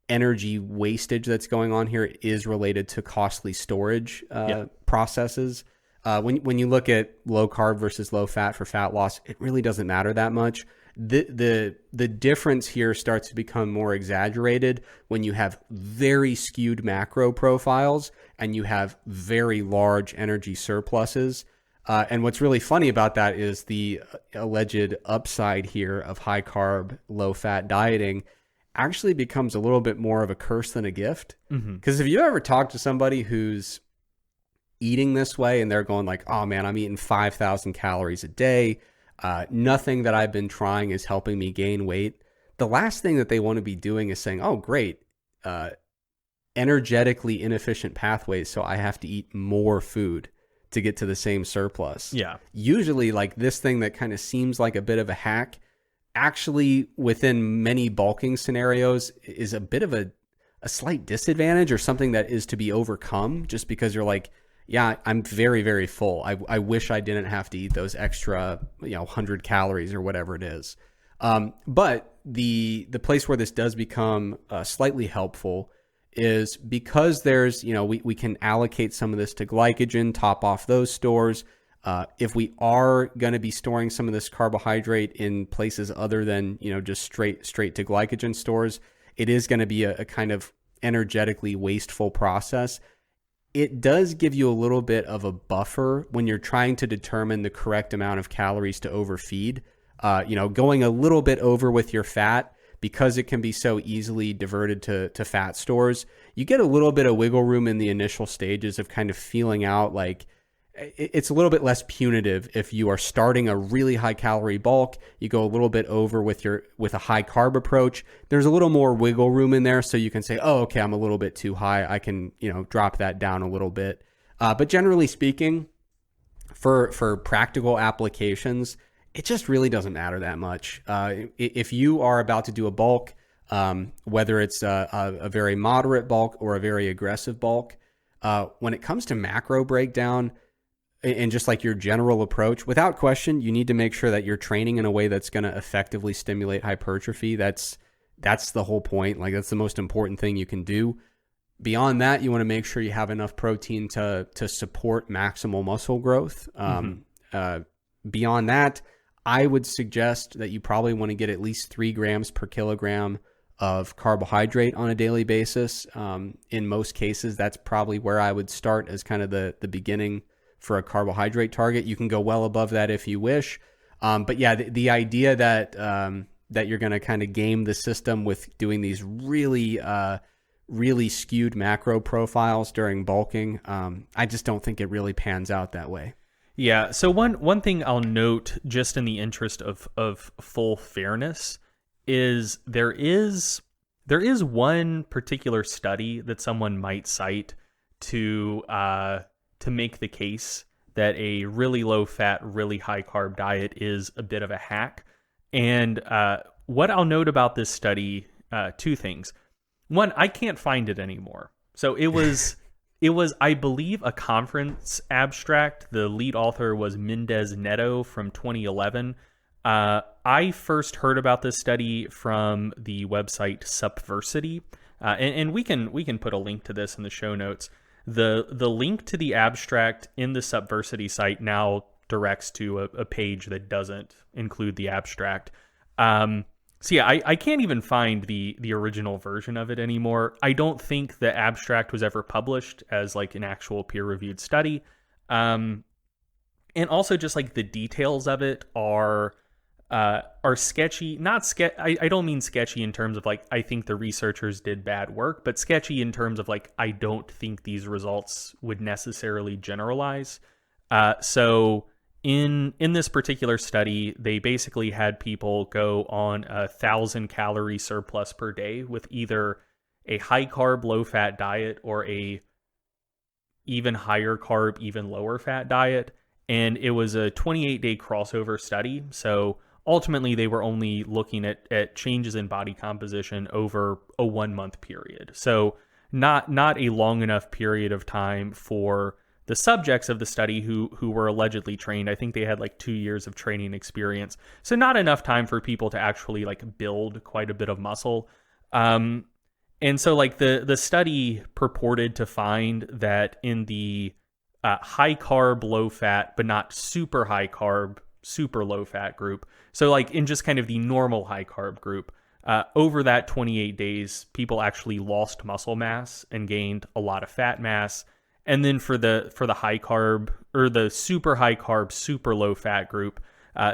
energy wastage that's going on here is related to costly storage processes. When you look at low carb versus low fat for fat loss, it really doesn't matter that much. The difference here starts to become more exaggerated when you have very skewed macro profiles and you have very large energy surpluses. And what's really funny about that is the alleged upside here of high carb, low fat dieting actually becomes a little bit more of a curse than a gift. Because if you ever talk to somebody who's eating this way and they're going like, oh man, I'm eating 5,000 calories a day. Nothing that I've been trying is helping me gain weight. The last thing that they want to be doing is saying, oh, great, energetically inefficient pathways, so I have to eat more food to get to the same surplus. Yeah. Usually like this thing that kind of seems like a bit of a hack, actually within many bulking scenarios is a bit of a slight disadvantage or something that is to be overcome just because you're like, yeah, I'm very, very full. I wish I didn't have to eat those extra, 100 calories or whatever it is. But the place where this does become slightly helpful is because there's, we can allocate some of this to glycogen, top off those stores. If we are going to be storing some of this carbohydrate in places other than, just straight to glycogen stores, it is going to be a kind of energetically wasteful process. It does give you a little bit of a buffer when you're trying to determine the correct amount of calories to overfeed. Going a little bit over with your fat, because it can be so easily diverted to fat stores, you get a little bit of wiggle room in the initial stages of kind of feeling out like it's a little bit less punitive if you are starting a really high calorie bulk. You go a little bit over with a high carb approach. There's a little more wiggle room in there, so you can say, oh, okay, I'm a little bit too high. I can drop that down a little bit. But generally speaking, for practical applications, it just really doesn't matter that much. If you are about to do a bulk, whether it's a very moderate bulk or a very aggressive bulk, when it comes to macro breakdown, and just like your general approach, without question, you need to make sure that you're training in a way that's going to effectively stimulate hypertrophy. That's the whole point. Like that's the most important thing you can do. Beyond that, you want to make sure you have enough protein to support maximal muscle growth. Beyond that, I would suggest that you probably want to get at least 3 grams per kilogram of carbohydrate on a daily basis. In most cases, that's probably where I would start as kind of the beginning for a carbohydrate target. You can go well above that if you wish. But yeah, the idea that you're going to kind of game the system with doing these really skewed macro profiles during bulking, I just don't think it really pans out that way. Yeah. So one thing I'll note, just in the interest of full fairness, is there is one particular study that someone might cite to make the case that a really low fat, really high carb diet is a bit of a hack. And what I'll note about this study, 2 things. One, I can't find it anymore. So it was, I believe, a conference abstract. The lead author was Mendez Neto from 2011. I first heard about this study from the website Subversity, and we can put a link to this in the show notes. The link to the abstract in the Subversity site now directs to a page that doesn't include the abstract. So yeah, I can't even find the original version of it anymore. I don't think the abstract was ever published as like an actual peer-reviewed study. And also just like the details of it are sketchy. I don't mean sketchy in terms of like I think the researchers did bad work, but sketchy in terms of like I don't think these results would necessarily generalize. So in this particular study, they basically had people go on 1,000 calorie surplus per day with either a high carb, low fat diet or a even higher carb, even lower fat diet. and it was a 28-day crossover study. So ultimately, they were only looking at changes in body composition over a 1-month period. So not a long enough period of time for the subjects of the study who were allegedly trained. I think they had like 2 years of training experience. So not enough time for people to actually like build quite a bit of muscle. And so like the study purported to find that in the high carb, low fat, but not super high carb, super low fat group. So like in just kind of the normal high carb group, over that 28 days, people actually lost muscle mass and gained a lot of fat mass. And then for the high carb or the super high carb, super low fat group,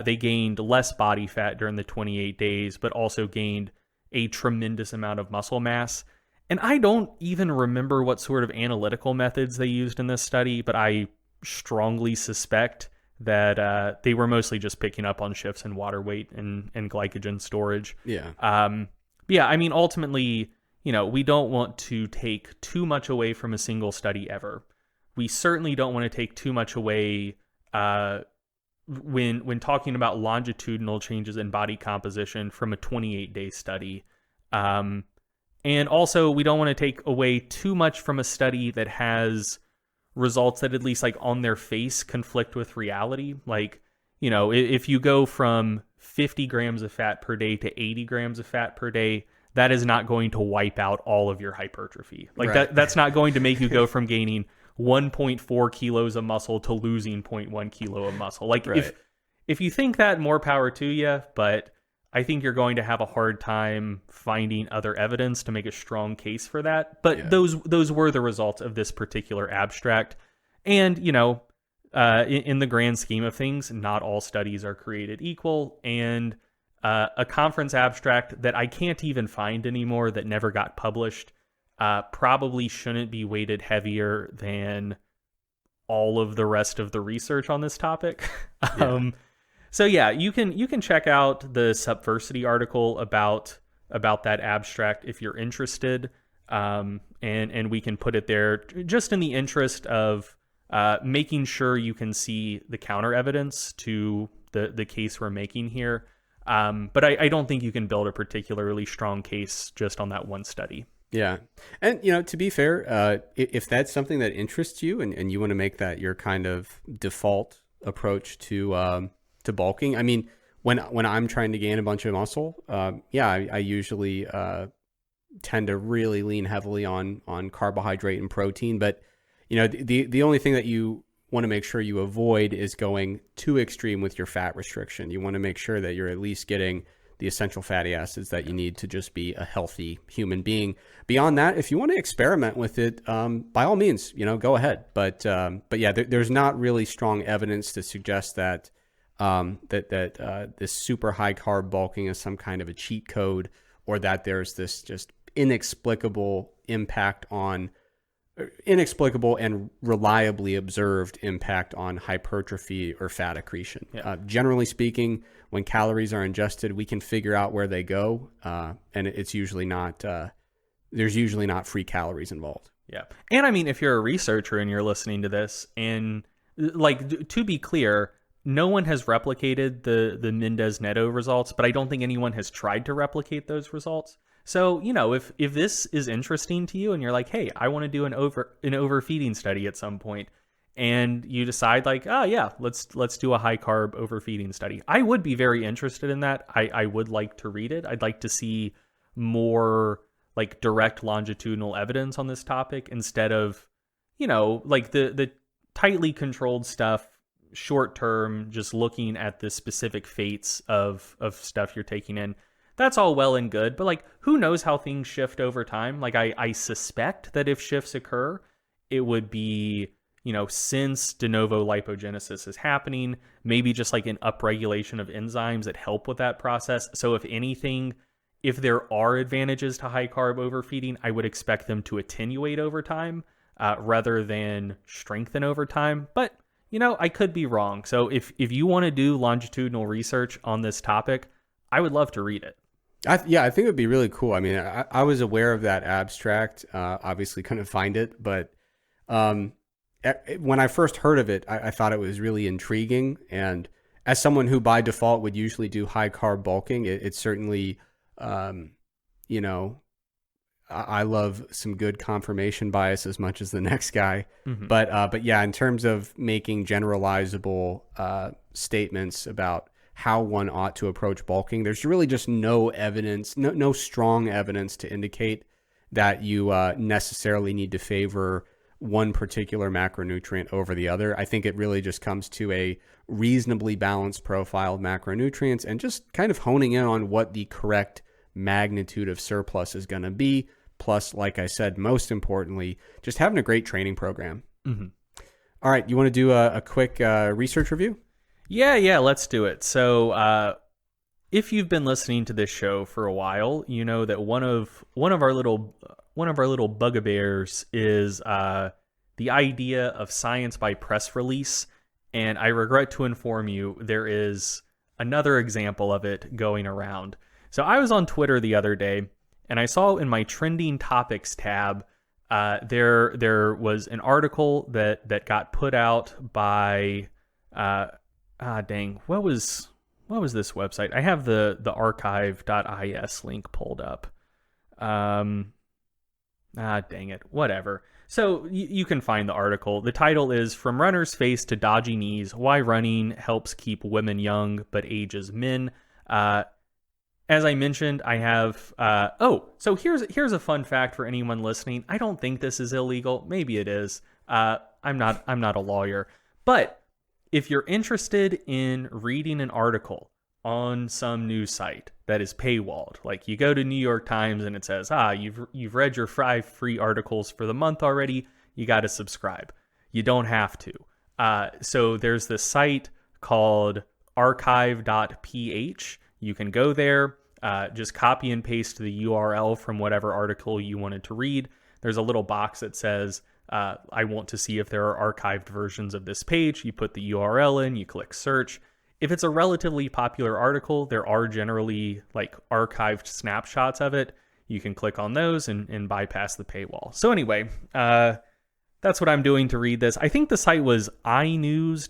they gained less body fat during the 28 days, but also gained a tremendous amount of muscle mass. And I don't even remember what sort of analytical methods they used in this study, but I strongly suspect that they were mostly just picking up on shifts in water weight and glycogen storage. Yeah. Yeah, I mean, ultimately, we don't want to take too much away from a single study ever. We certainly don't want to take too much away when talking about longitudinal changes in body composition from a 28-day study. And also, we don't want to take away too much from a study that has results that at least like on their face conflict with reality. Like, if you go from 50 grams of fat per day to 80 grams of fat per day, that is not going to wipe out all of your hypertrophy. Like Right. that's not going to make you go from gaining 1.4 kilos of muscle to losing 0.1 kilo of muscle. Like Right. if you think that, more power to you, but I think you're going to have a hard time finding other evidence to make a strong case for that. But Yeah. those were the results of this particular abstract. And, in the grand scheme of things, not all studies are created equal. And a conference abstract that I can't even find anymore that never got published probably shouldn't be weighted heavier than all of the rest of the research on this topic. Yeah. So yeah, you can check out the Subversity article about that abstract if you're interested, and we can put it there just in the interest of making sure you can see the counter evidence to the case we're making here. But I don't think you can build a particularly strong case just on that one study. Yeah. And, to be fair, if that's something that interests you and you want to make that your kind of default approach to bulking, I mean, when I'm trying to gain a bunch of muscle, I usually tend to really lean heavily on carbohydrate and protein. But, the only thing that you want to make sure you avoid is going too extreme with your fat restriction. You want to make sure that you're at least getting the essential fatty acids that you need to just be a healthy human being. Beyond that, if you want to experiment with it, by all means, go ahead. But yeah, there's not really strong evidence to suggest that this super high carb bulking is some kind of a cheat code, or that there's this just inexplicable and reliably observed impact on hypertrophy or fat accretion. Yeah. Generally speaking, when calories are ingested, we can figure out where they go, and it's usually not. There's usually not free calories involved. Yeah, and I mean, if you're a researcher and you're listening to this, and like to be clear, no one has replicated the Mendez-Neto results, but I don't think anyone has tried to replicate those results. So, if this is interesting to you and you're like, hey, I want to do an overfeeding study at some point, and you decide like, oh yeah, let's do a high carb overfeeding study, I would be very interested in that. I would like to read it. I'd like to see more like direct longitudinal evidence on this topic instead of, like the tightly controlled stuff, short term, just looking at the specific fates of stuff you're taking in. That's all well and good, but like, who knows how things shift over time? Like, I suspect that if shifts occur, it would be, since de novo lipogenesis is happening, maybe just like an upregulation of enzymes that help with that process. So if anything, if there are advantages to high carb overfeeding, I would expect them to attenuate over time rather than strengthen over time. But, I could be wrong. So if you want to do longitudinal research on this topic, I would love to read it. I think it would be really cool. I mean, I was aware of that abstract, obviously couldn't find it, but when I first heard of it, I thought it was really intriguing. And as someone who by default would usually do high carb bulking, it certainly, you know, I love some good confirmation bias as much as the next guy. Mm-hmm. But yeah, in terms of making generalizable statements about how one ought to approach bulking, there's really just no evidence, no strong evidence to indicate that you necessarily need to favor one particular macronutrient over the other. I think it really just comes to a reasonably balanced profile of macronutrients and just kind of honing in on what the correct magnitude of surplus is going to be. Plus, like I said, most importantly, just having a great training program. Mm-hmm. All right, you want to do a quick research review? Yeah, let's do it. So, if you've been listening to this show for a while, you know that one of our little bugbears is the idea of science by press release, and I regret to inform you there is another example of it going around. So I was on Twitter the other day, and I saw in my trending topics tab there was an article that got put out by what was this website? I have the archive.is link pulled up. Dang it. Whatever. So you can find the article. The title is From Runner's Face to Dodgy Knees, Why Running Helps Keep Women Young But Ages Men. As I mentioned, I have... so here's a fun fact for anyone listening. I don't think this is illegal. Maybe it is. I'm not a lawyer. But if you're interested in reading an article on some news site that is paywalled, like you go to New York Times and it says, you've read your 5 free articles for the month already, you got to subscribe. You don't have to. So there's this site called archive.ph. You can go there, just copy and paste the URL from whatever article you wanted to read. There's a little box that says, I want to see if there are archived versions of this page. You put the URL in, you click search. If it's a relatively popular article, there are generally like archived snapshots of it. You can click on those and bypass the paywall. So anyway, that's what I'm doing to read this. I think the site was inews.co.uk.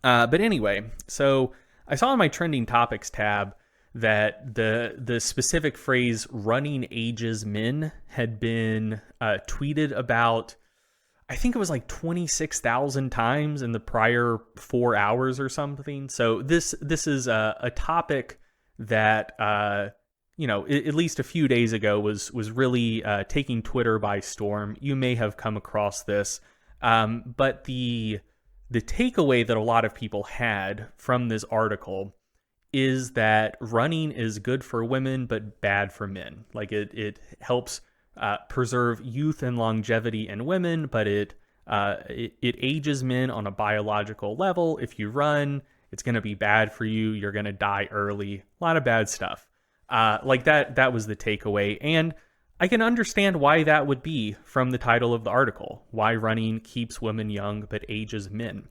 But anyway, so I saw in my trending topics tab that the specific phrase running ages men had been tweeted about, I think it was like 26,000 times in the prior 4 hours or something. So this is a topic that, at least a few days ago was really taking Twitter by storm. You may have come across this. But the takeaway that a lot of people had from this article is that running is good for women but bad for men. Like it helps preserve youth and longevity in women, but it ages men on a biological level. If you run, it's going to be bad for you. You're going to die early. A lot of bad stuff. Like that was the takeaway. And I can understand why that would be from the title of the article, why running keeps women young but ages men.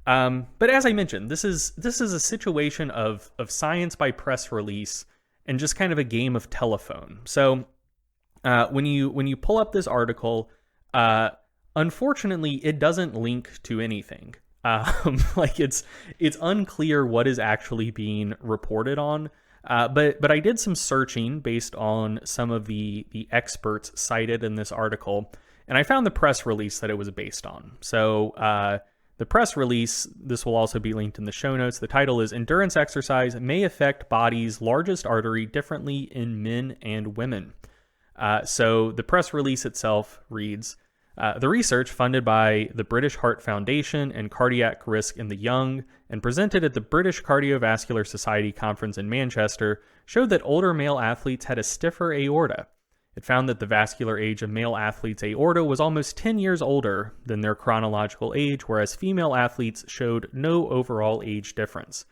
But as I mentioned, this is a situation of science by press release and just kind of a game of telephone. So when you pull up this article, unfortunately, it doesn't link to anything. Like it's unclear what is actually being reported on. But I did some searching based on some of the experts cited in this article, and I found the press release that it was based on. So the press release, this will also be linked in the show notes. The title is Endurance Exercise May Affect Body's Largest Artery Differently in Men and Women. So the press release itself reads, the research funded by the British Heart Foundation and Cardiac Risk in the Young and presented at the British Cardiovascular Society conference in Manchester showed that older male athletes had a stiffer aorta. It found that the vascular age of male athletes' aorta was almost 10 years older than their chronological age, whereas female athletes showed no overall age difference.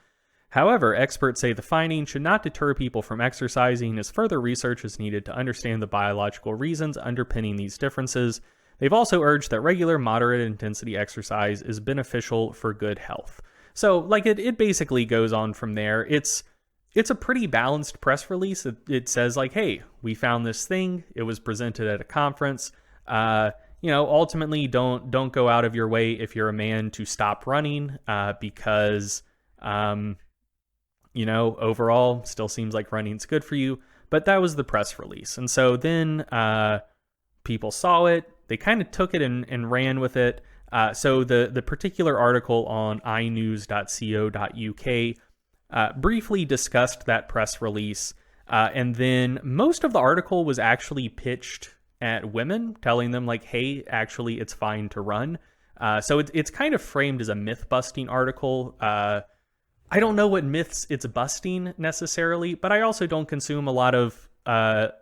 However, experts say the finding should not deter people from exercising, as further research is needed to understand the biological reasons underpinning these differences. They've also urged that regular moderate intensity exercise is beneficial for good health. So, like, it basically goes on from there. It's a pretty balanced press release. It says, like, hey, we found this thing. It was presented at a conference. ultimately don't go out of your way if you're a man to stop running, because, overall still seems like running's good for you. But that was the press release. And so then people saw it, they kind of took it and ran with it. So the particular article on inews.co.uk briefly discussed that press release. And then most of the article was actually pitched at women, telling them like, hey, actually, it's fine to run. So it's kind of framed as a myth-busting article. I don't know what myths it's busting necessarily, but I also don't consume a lot of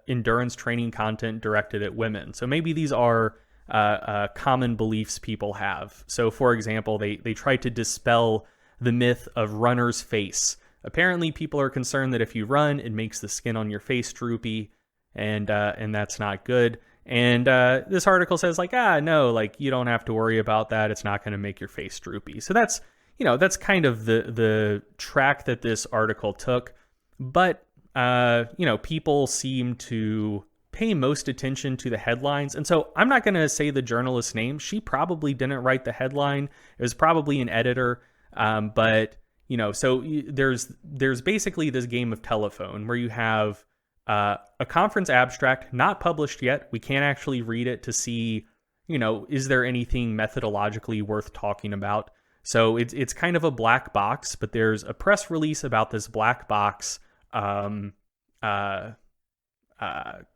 endurance training content directed at women. So maybe these are common beliefs people have. So for example, they try to dispel the myth of runner's face. Apparently people are concerned that if you run, it makes the skin on your face droopy, and that's not good. And this article says like, no, like you don't have to worry about that. It's not going to make your face droopy. So that's kind of the track that this article took. But, people seem to pay most attention to the headlines. And so I'm not going to say the journalist's name. She probably didn't write the headline. It was probably an editor. But, so there's basically this game of telephone where you have a conference abstract not published yet. We can't actually read it to see, is there anything methodologically worth talking about? So it's kind of a black box, but there's a press release about this black box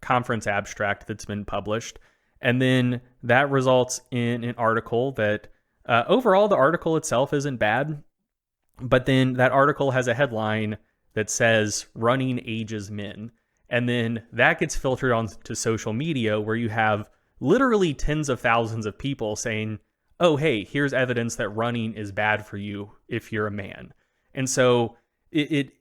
conference abstract that's been published. And then that results in an article that overall the article itself isn't bad, but then that article has a headline that says running ages men. And then that gets filtered onto social media where you have literally tens of thousands of people saying, oh, hey, here's evidence that running is bad for you if you're a man. And so it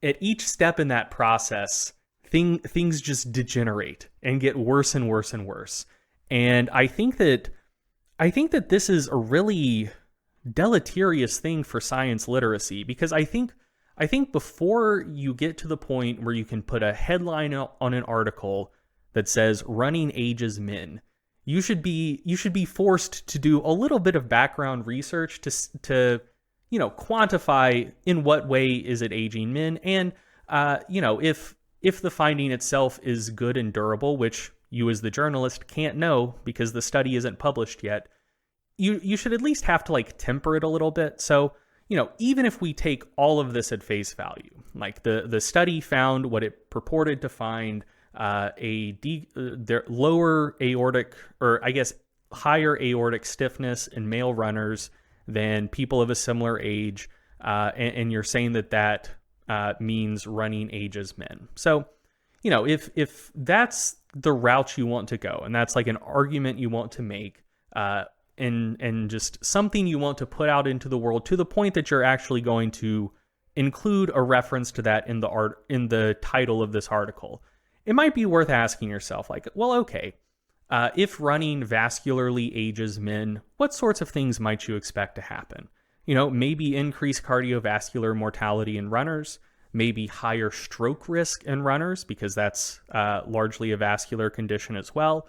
at each step in that process, things just degenerate and get worse and worse and worse. And I think that this is a really deleterious thing for science literacy, because I think before you get to the point where you can put a headline on an article that says running ages men, you should be forced to do a little bit of background research to quantify in what way is it aging men, and if the finding itself is good and durable, which you as the journalist can't know because the study isn't published yet, you should at least have to like temper it a little bit. So even if we take all of this at face value, like the study found what it purported to find, their lower aortic, or I guess higher aortic stiffness in male runners than people of a similar age, and you're saying that means running ages men. So, if that's the route you want to go, and that's like an argument you want to make, and just something you want to put out into the world to the point that you're actually going to include a reference to that in the title of this article, it might be worth asking yourself, like, well, okay, if running vascularly ages men, what sorts of things might you expect to happen? Maybe increased cardiovascular mortality in runners, maybe higher stroke risk in runners, because that's largely a vascular condition as well.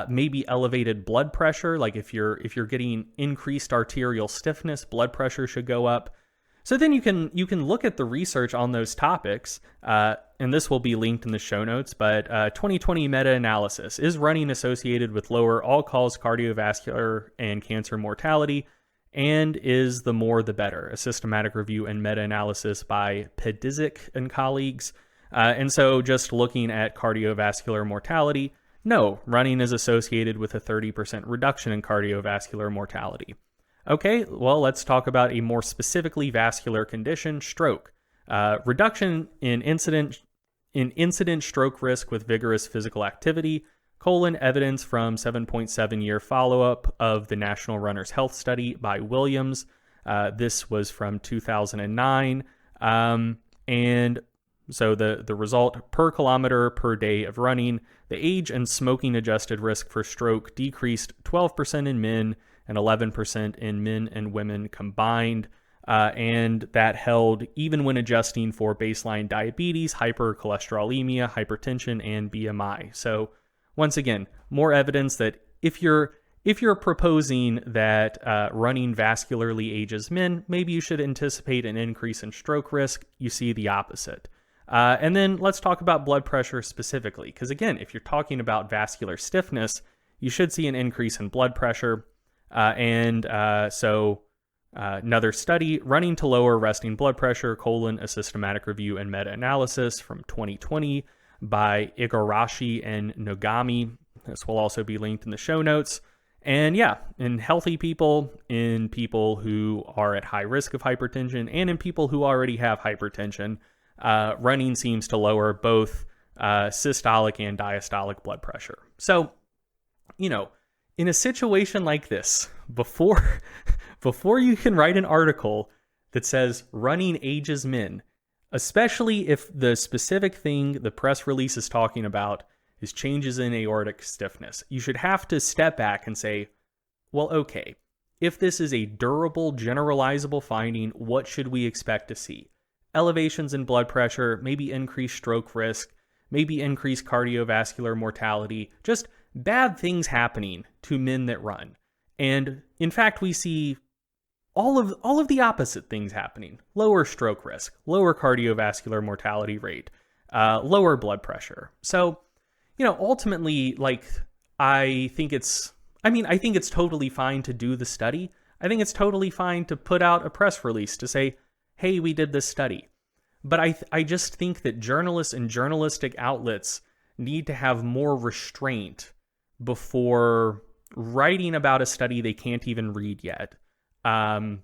Maybe elevated blood pressure, like if you're getting increased arterial stiffness, blood pressure should go up. So then you can look at the research on those topics, and this will be linked in the show notes, but 2020 meta-analysis, is running associated with lower all-cause cardiovascular and cancer mortality, and is the more the better? A systematic review and meta-analysis by Pedizik and colleagues. And so just looking at cardiovascular mortality, no, running is associated with a 30% reduction in cardiovascular mortality. Okay, well, let's talk about a more specifically vascular condition, stroke. Reduction in incident stroke risk with vigorous physical activity, evidence from 7.7-year follow-up of the National Runners Health Study by Williams. This was from 2009. And so the result, per kilometer per day of running, the age and smoking adjusted risk for stroke decreased 12% in men and 11% in men and women combined. And that held even when adjusting for baseline diabetes, hypercholesterolemia, hypertension, and BMI. So once again, more evidence that if you're if you're proposing that running vascularly ages men, maybe you should anticipate an increase in stroke risk. You see the opposite. And then let's talk about blood pressure specifically, because again, if you're talking about vascular stiffness, you should see an increase in blood pressure. So another study, running to lower resting blood pressure, a systematic review and meta-analysis from 2020 by Igarashi and Nogami. This will also be linked in the show notes. And yeah, in healthy people, in people who are at high risk of hypertension, and in people who already have hypertension, running seems to lower both systolic and diastolic blood pressure. So, in a situation like this, before you can write an article that says running ages men, especially if the specific thing the press release is talking about is changes in aortic stiffness, you should have to step back and say, well, okay, if this is a durable, generalizable finding, what should we expect to see? Elevations in blood pressure, maybe increased stroke risk, maybe increased cardiovascular mortality, just bad things happening to men that run. And in fact, we see all of the opposite things happening. Lower stroke risk, lower cardiovascular mortality rate, lower blood pressure. So, ultimately, I think it's totally fine to do the study. I think it's totally fine to put out a press release to say, hey, we did this study. But I just think that journalists and journalistic outlets need to have more restraint before writing about a study they can't even read yet. And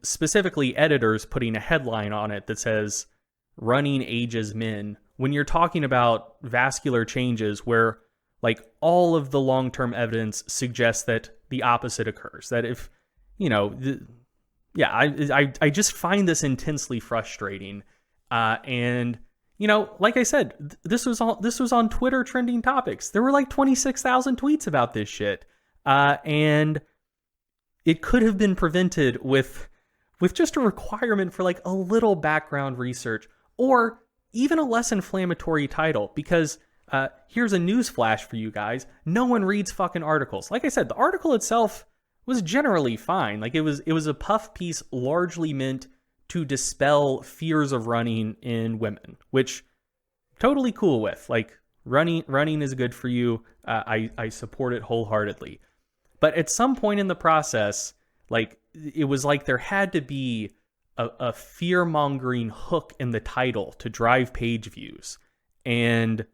specifically editors putting a headline on it that says, running ages men, when you're talking about vascular changes where all of the long-term evidence suggests that the opposite occurs, that if, I just find this intensely frustrating. And, like I said, this was on Twitter trending topics. There were 26,000 tweets about this shit. And it could have been prevented with just a requirement for a little background research, or even a less inflammatory title, because here's a news flash for you guys. No one reads fucking articles. Like I said, the article itself was generally fine. It was a puff piece largely meant to dispel fears of running in women, which totally cool with. Running is good for you. I support it wholeheartedly. But at some point in the process, it was there had to be a fear-mongering hook in the title to drive page views. And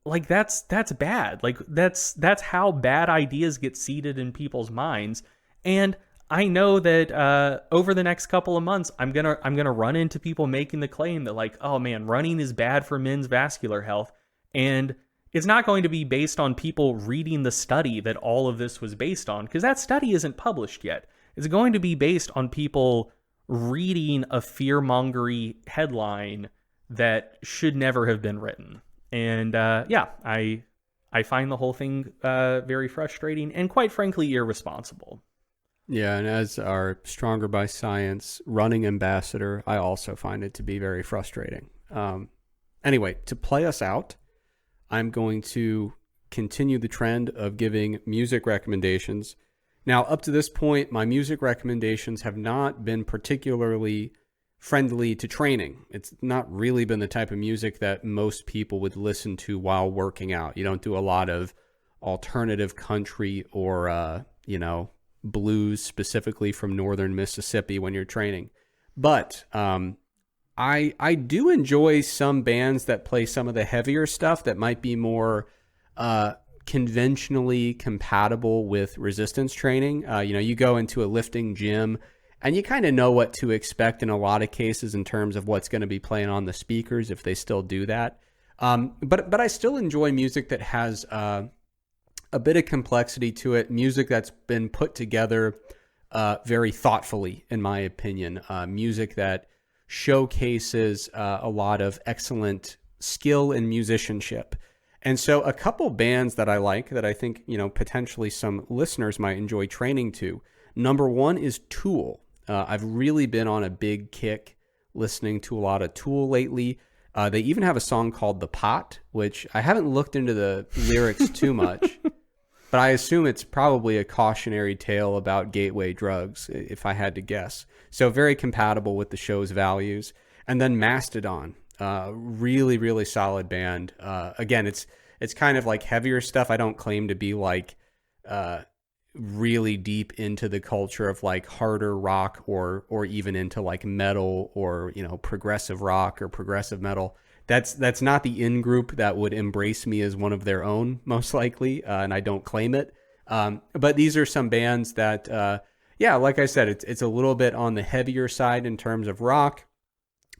that's bad. That's how bad ideas get seeded in people's minds. And I know that over the next couple of months, I'm gonna run into people making the claim that oh man, running is bad for men's vascular health. And it's not going to be based on people reading the study that all of this was based on, because that study isn't published yet. It's going to be based on people reading a fear-mongery headline that should never have been written. And I find the whole thing very frustrating and quite frankly irresponsible. Yeah, and as our Stronger by Science running ambassador, I also find it to be very frustrating. Anyway, to play us out, I'm going to continue the trend of giving music recommendations. Now, up to this point, my music recommendations have not been particularly friendly to training. It's not really been the type of music that most people would listen to while working out. You don't do a lot of alternative country or, blues specifically from northern Mississippi when you're training. But I do enjoy some bands that play some of the heavier stuff that might be more conventionally compatible with resistance training. You go into a lifting gym and you kind of know what to expect in a lot of cases in terms of what's going to be playing on the speakers if they still do that. But I still enjoy music that has a bit of complexity to it, music that's been put together very thoughtfully, in my opinion, music that showcases a lot of excellent skill and musicianship. And so a couple bands that I like that I think, potentially some listeners might enjoy training to. Number one is Tool. I've really been on a big kick listening to a lot of Tool lately. They even have a song called The Pot, which I haven't looked into the lyrics too much. But I assume it's probably a cautionary tale about gateway drugs, if I had to guess. So very compatible with the show's values. And then Mastodon, really, really solid band. Again, it's kind of like heavier stuff. I don't claim to be like really deep into the culture of like harder rock or even into like metal or, you know, progressive rock or progressive metal. That's not the in-group that would embrace me as one of their own, most likely, and I don't claim it. But these are some bands that, like I said, it's a little bit on the heavier side in terms of rock,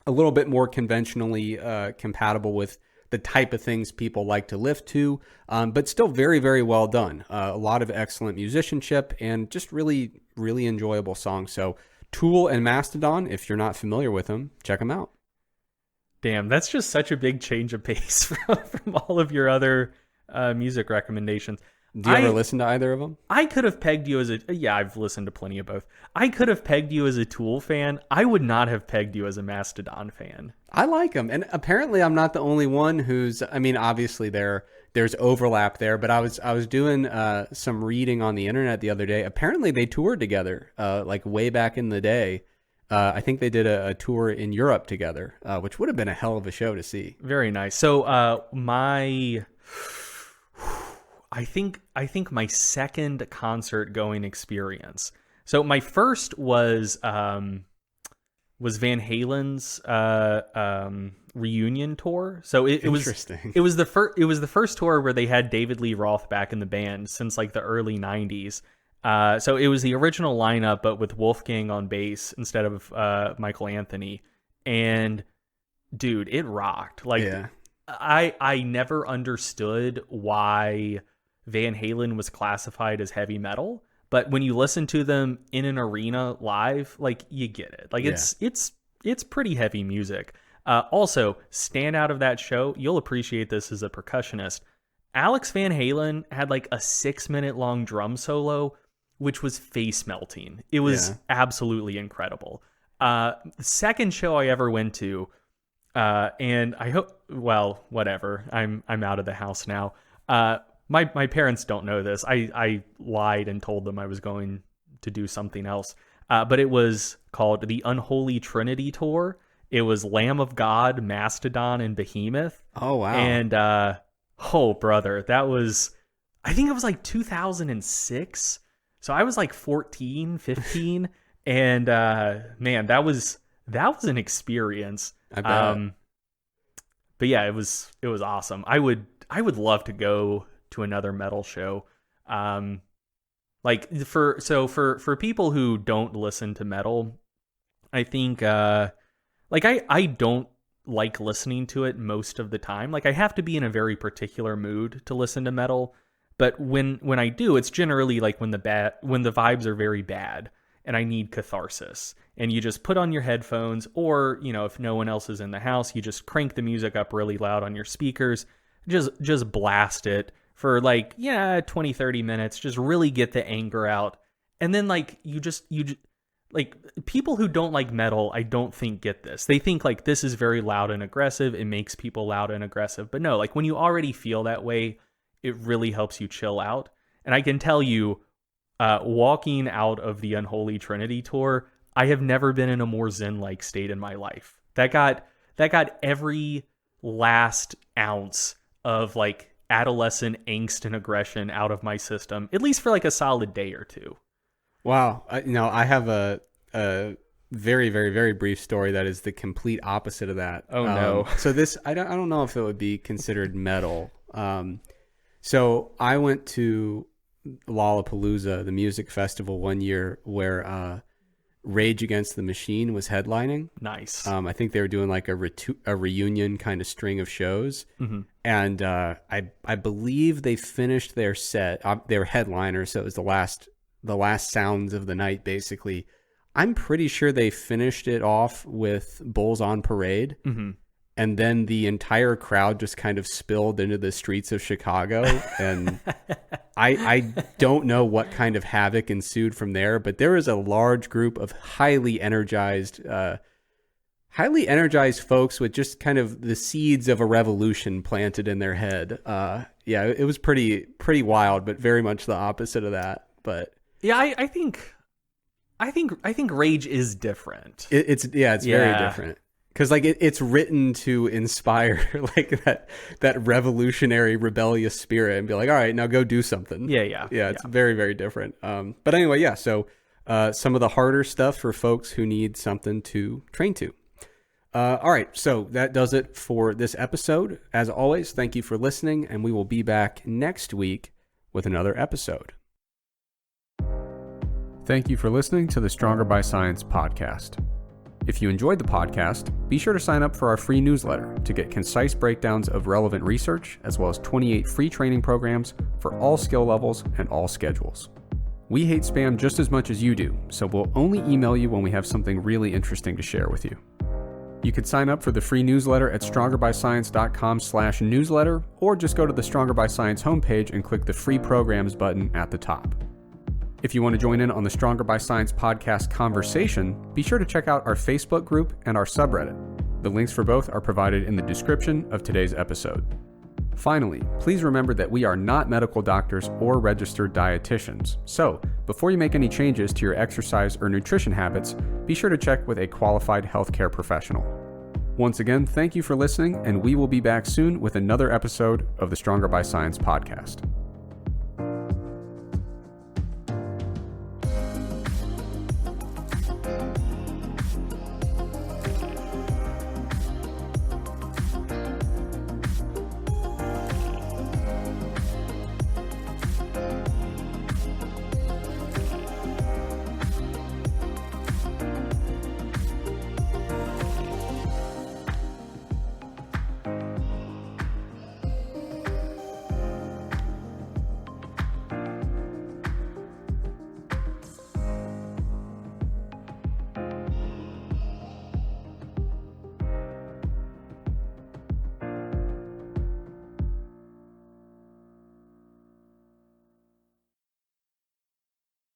a little bit more conventionally compatible with the type of things people like to lift to, but still very, very well done. A lot of excellent musicianship and just really, really enjoyable songs. So Tool and Mastodon, if you're not familiar with them, check them out. Damn, that's just such a big change of pace from all of your other music recommendations. Do you ever listen to either of them? I could have pegged you as I've listened to plenty of both. I could have pegged you as a Tool fan. I would not have pegged you as a Mastodon fan. I like them. And apparently I'm not the only one obviously there's overlap there, but I was doing some reading on the internet the other day. Apparently they toured together, like way back in the day. I think they did a tour in Europe together, which would have been a hell of a show to see. Very nice. So I think my second concert going experience. So my first was Van Halen's reunion tour. So it was the first tour where they had David Lee Roth back in the band since like the early 90s. So it was the original lineup, but with Wolfgang on bass instead of Michael Anthony. And dude, it rocked. Like, yeah. I never understood why Van Halen was classified as heavy metal, but when you listen to them in an arena live, like, you get it. Like, it's pretty heavy music. Also, stand out of that show, you'll appreciate this as a percussionist. Alex Van Halen had like a 6-minute long drum solo, which was face melting. It was absolutely incredible. The second show I ever went to, and I hope, well, whatever. I'm out of the house now. My parents don't know this. I lied and told them I was going to do something else. But it was called the Unholy Trinity Tour. It was Lamb of God, Mastodon, and Behemoth. Oh, wow. And, oh, brother, that was, I think it was like 2006. So I was like 14, 15. And, man, that was an experience. I bet. But yeah, it was awesome. I would love to go to another metal show. Like for people who don't listen to metal, I think like I don't like listening to it most of the time. Like, I have to be in a very particular mood to listen to metal, but when I do, it's generally like when the vibes are very bad and I need catharsis. And you just put on your headphones, or, you know, if no one else is in the house, you just crank the music up really loud on your speakers, just blast it for like, 20, 30 minutes, just really get the anger out. And then like, you like, people who don't like metal, I don't think get this. They think like this is very loud and aggressive. It makes people loud and aggressive. But no, like, when you already feel that way, it really helps you chill out. And I can tell you, walking out of the Unholy Trinity tour, I have never been in a more zen-like state in my life. That got every last ounce of like adolescent angst and aggression out of my system, at least for like a solid day or two. Wow. I have a very, very, very brief story that is the complete opposite of that. Oh, no. So this, I don't know if it would be considered metal. So I went to Lollapalooza, the music festival, one year where Rage Against the Machine was headlining. Nice. I think they were doing like a reunion kind of string of shows. Mm-hmm. And I believe they finished their set. They were headliners, so it was the last sounds of the night, basically. I'm pretty sure they finished it off with Bulls on Parade. Mm-hmm. And then the entire crowd just kind of spilled into the streets of Chicago. And I don't know what kind of havoc ensued from there, but there was a large group of highly energized folks with just kind of the seeds of a revolution planted in their head. Yeah, it was pretty wild, but very much the opposite of that. But yeah, I think rage is different. It's very different. Because like it's written to inspire like that revolutionary, rebellious spirit and be like, all right, now go do something. Yeah. It's very, very different. But anyway, yeah. So some of the harder stuff for folks who need something to train to. All right, so that does it for this episode. As always, thank you for listening, and we will be back next week with another episode. Thank you for listening to the Stronger by Science podcast. If you enjoyed the podcast, be sure to sign up for our free newsletter to get concise breakdowns of relevant research, as well as 28 free training programs for all skill levels and all schedules. We hate spam just as much as you do, so we'll only email you when we have something really interesting to share with you. You can sign up for the free newsletter at strongerbyscience.com/newsletter, or just go to the Stronger by Science homepage and click the free programs button at the top. If you want to join in on the Stronger by Science podcast conversation, be sure to check out our Facebook group and our subreddit. The links for both are provided in the description of today's episode. Finally, please remember that we are not medical doctors or registered dietitians. So, before you make any changes to your exercise or nutrition habits, be sure to check with a qualified healthcare professional. Once again, thank you for listening, and we will be back soon with another episode of the Stronger by Science podcast.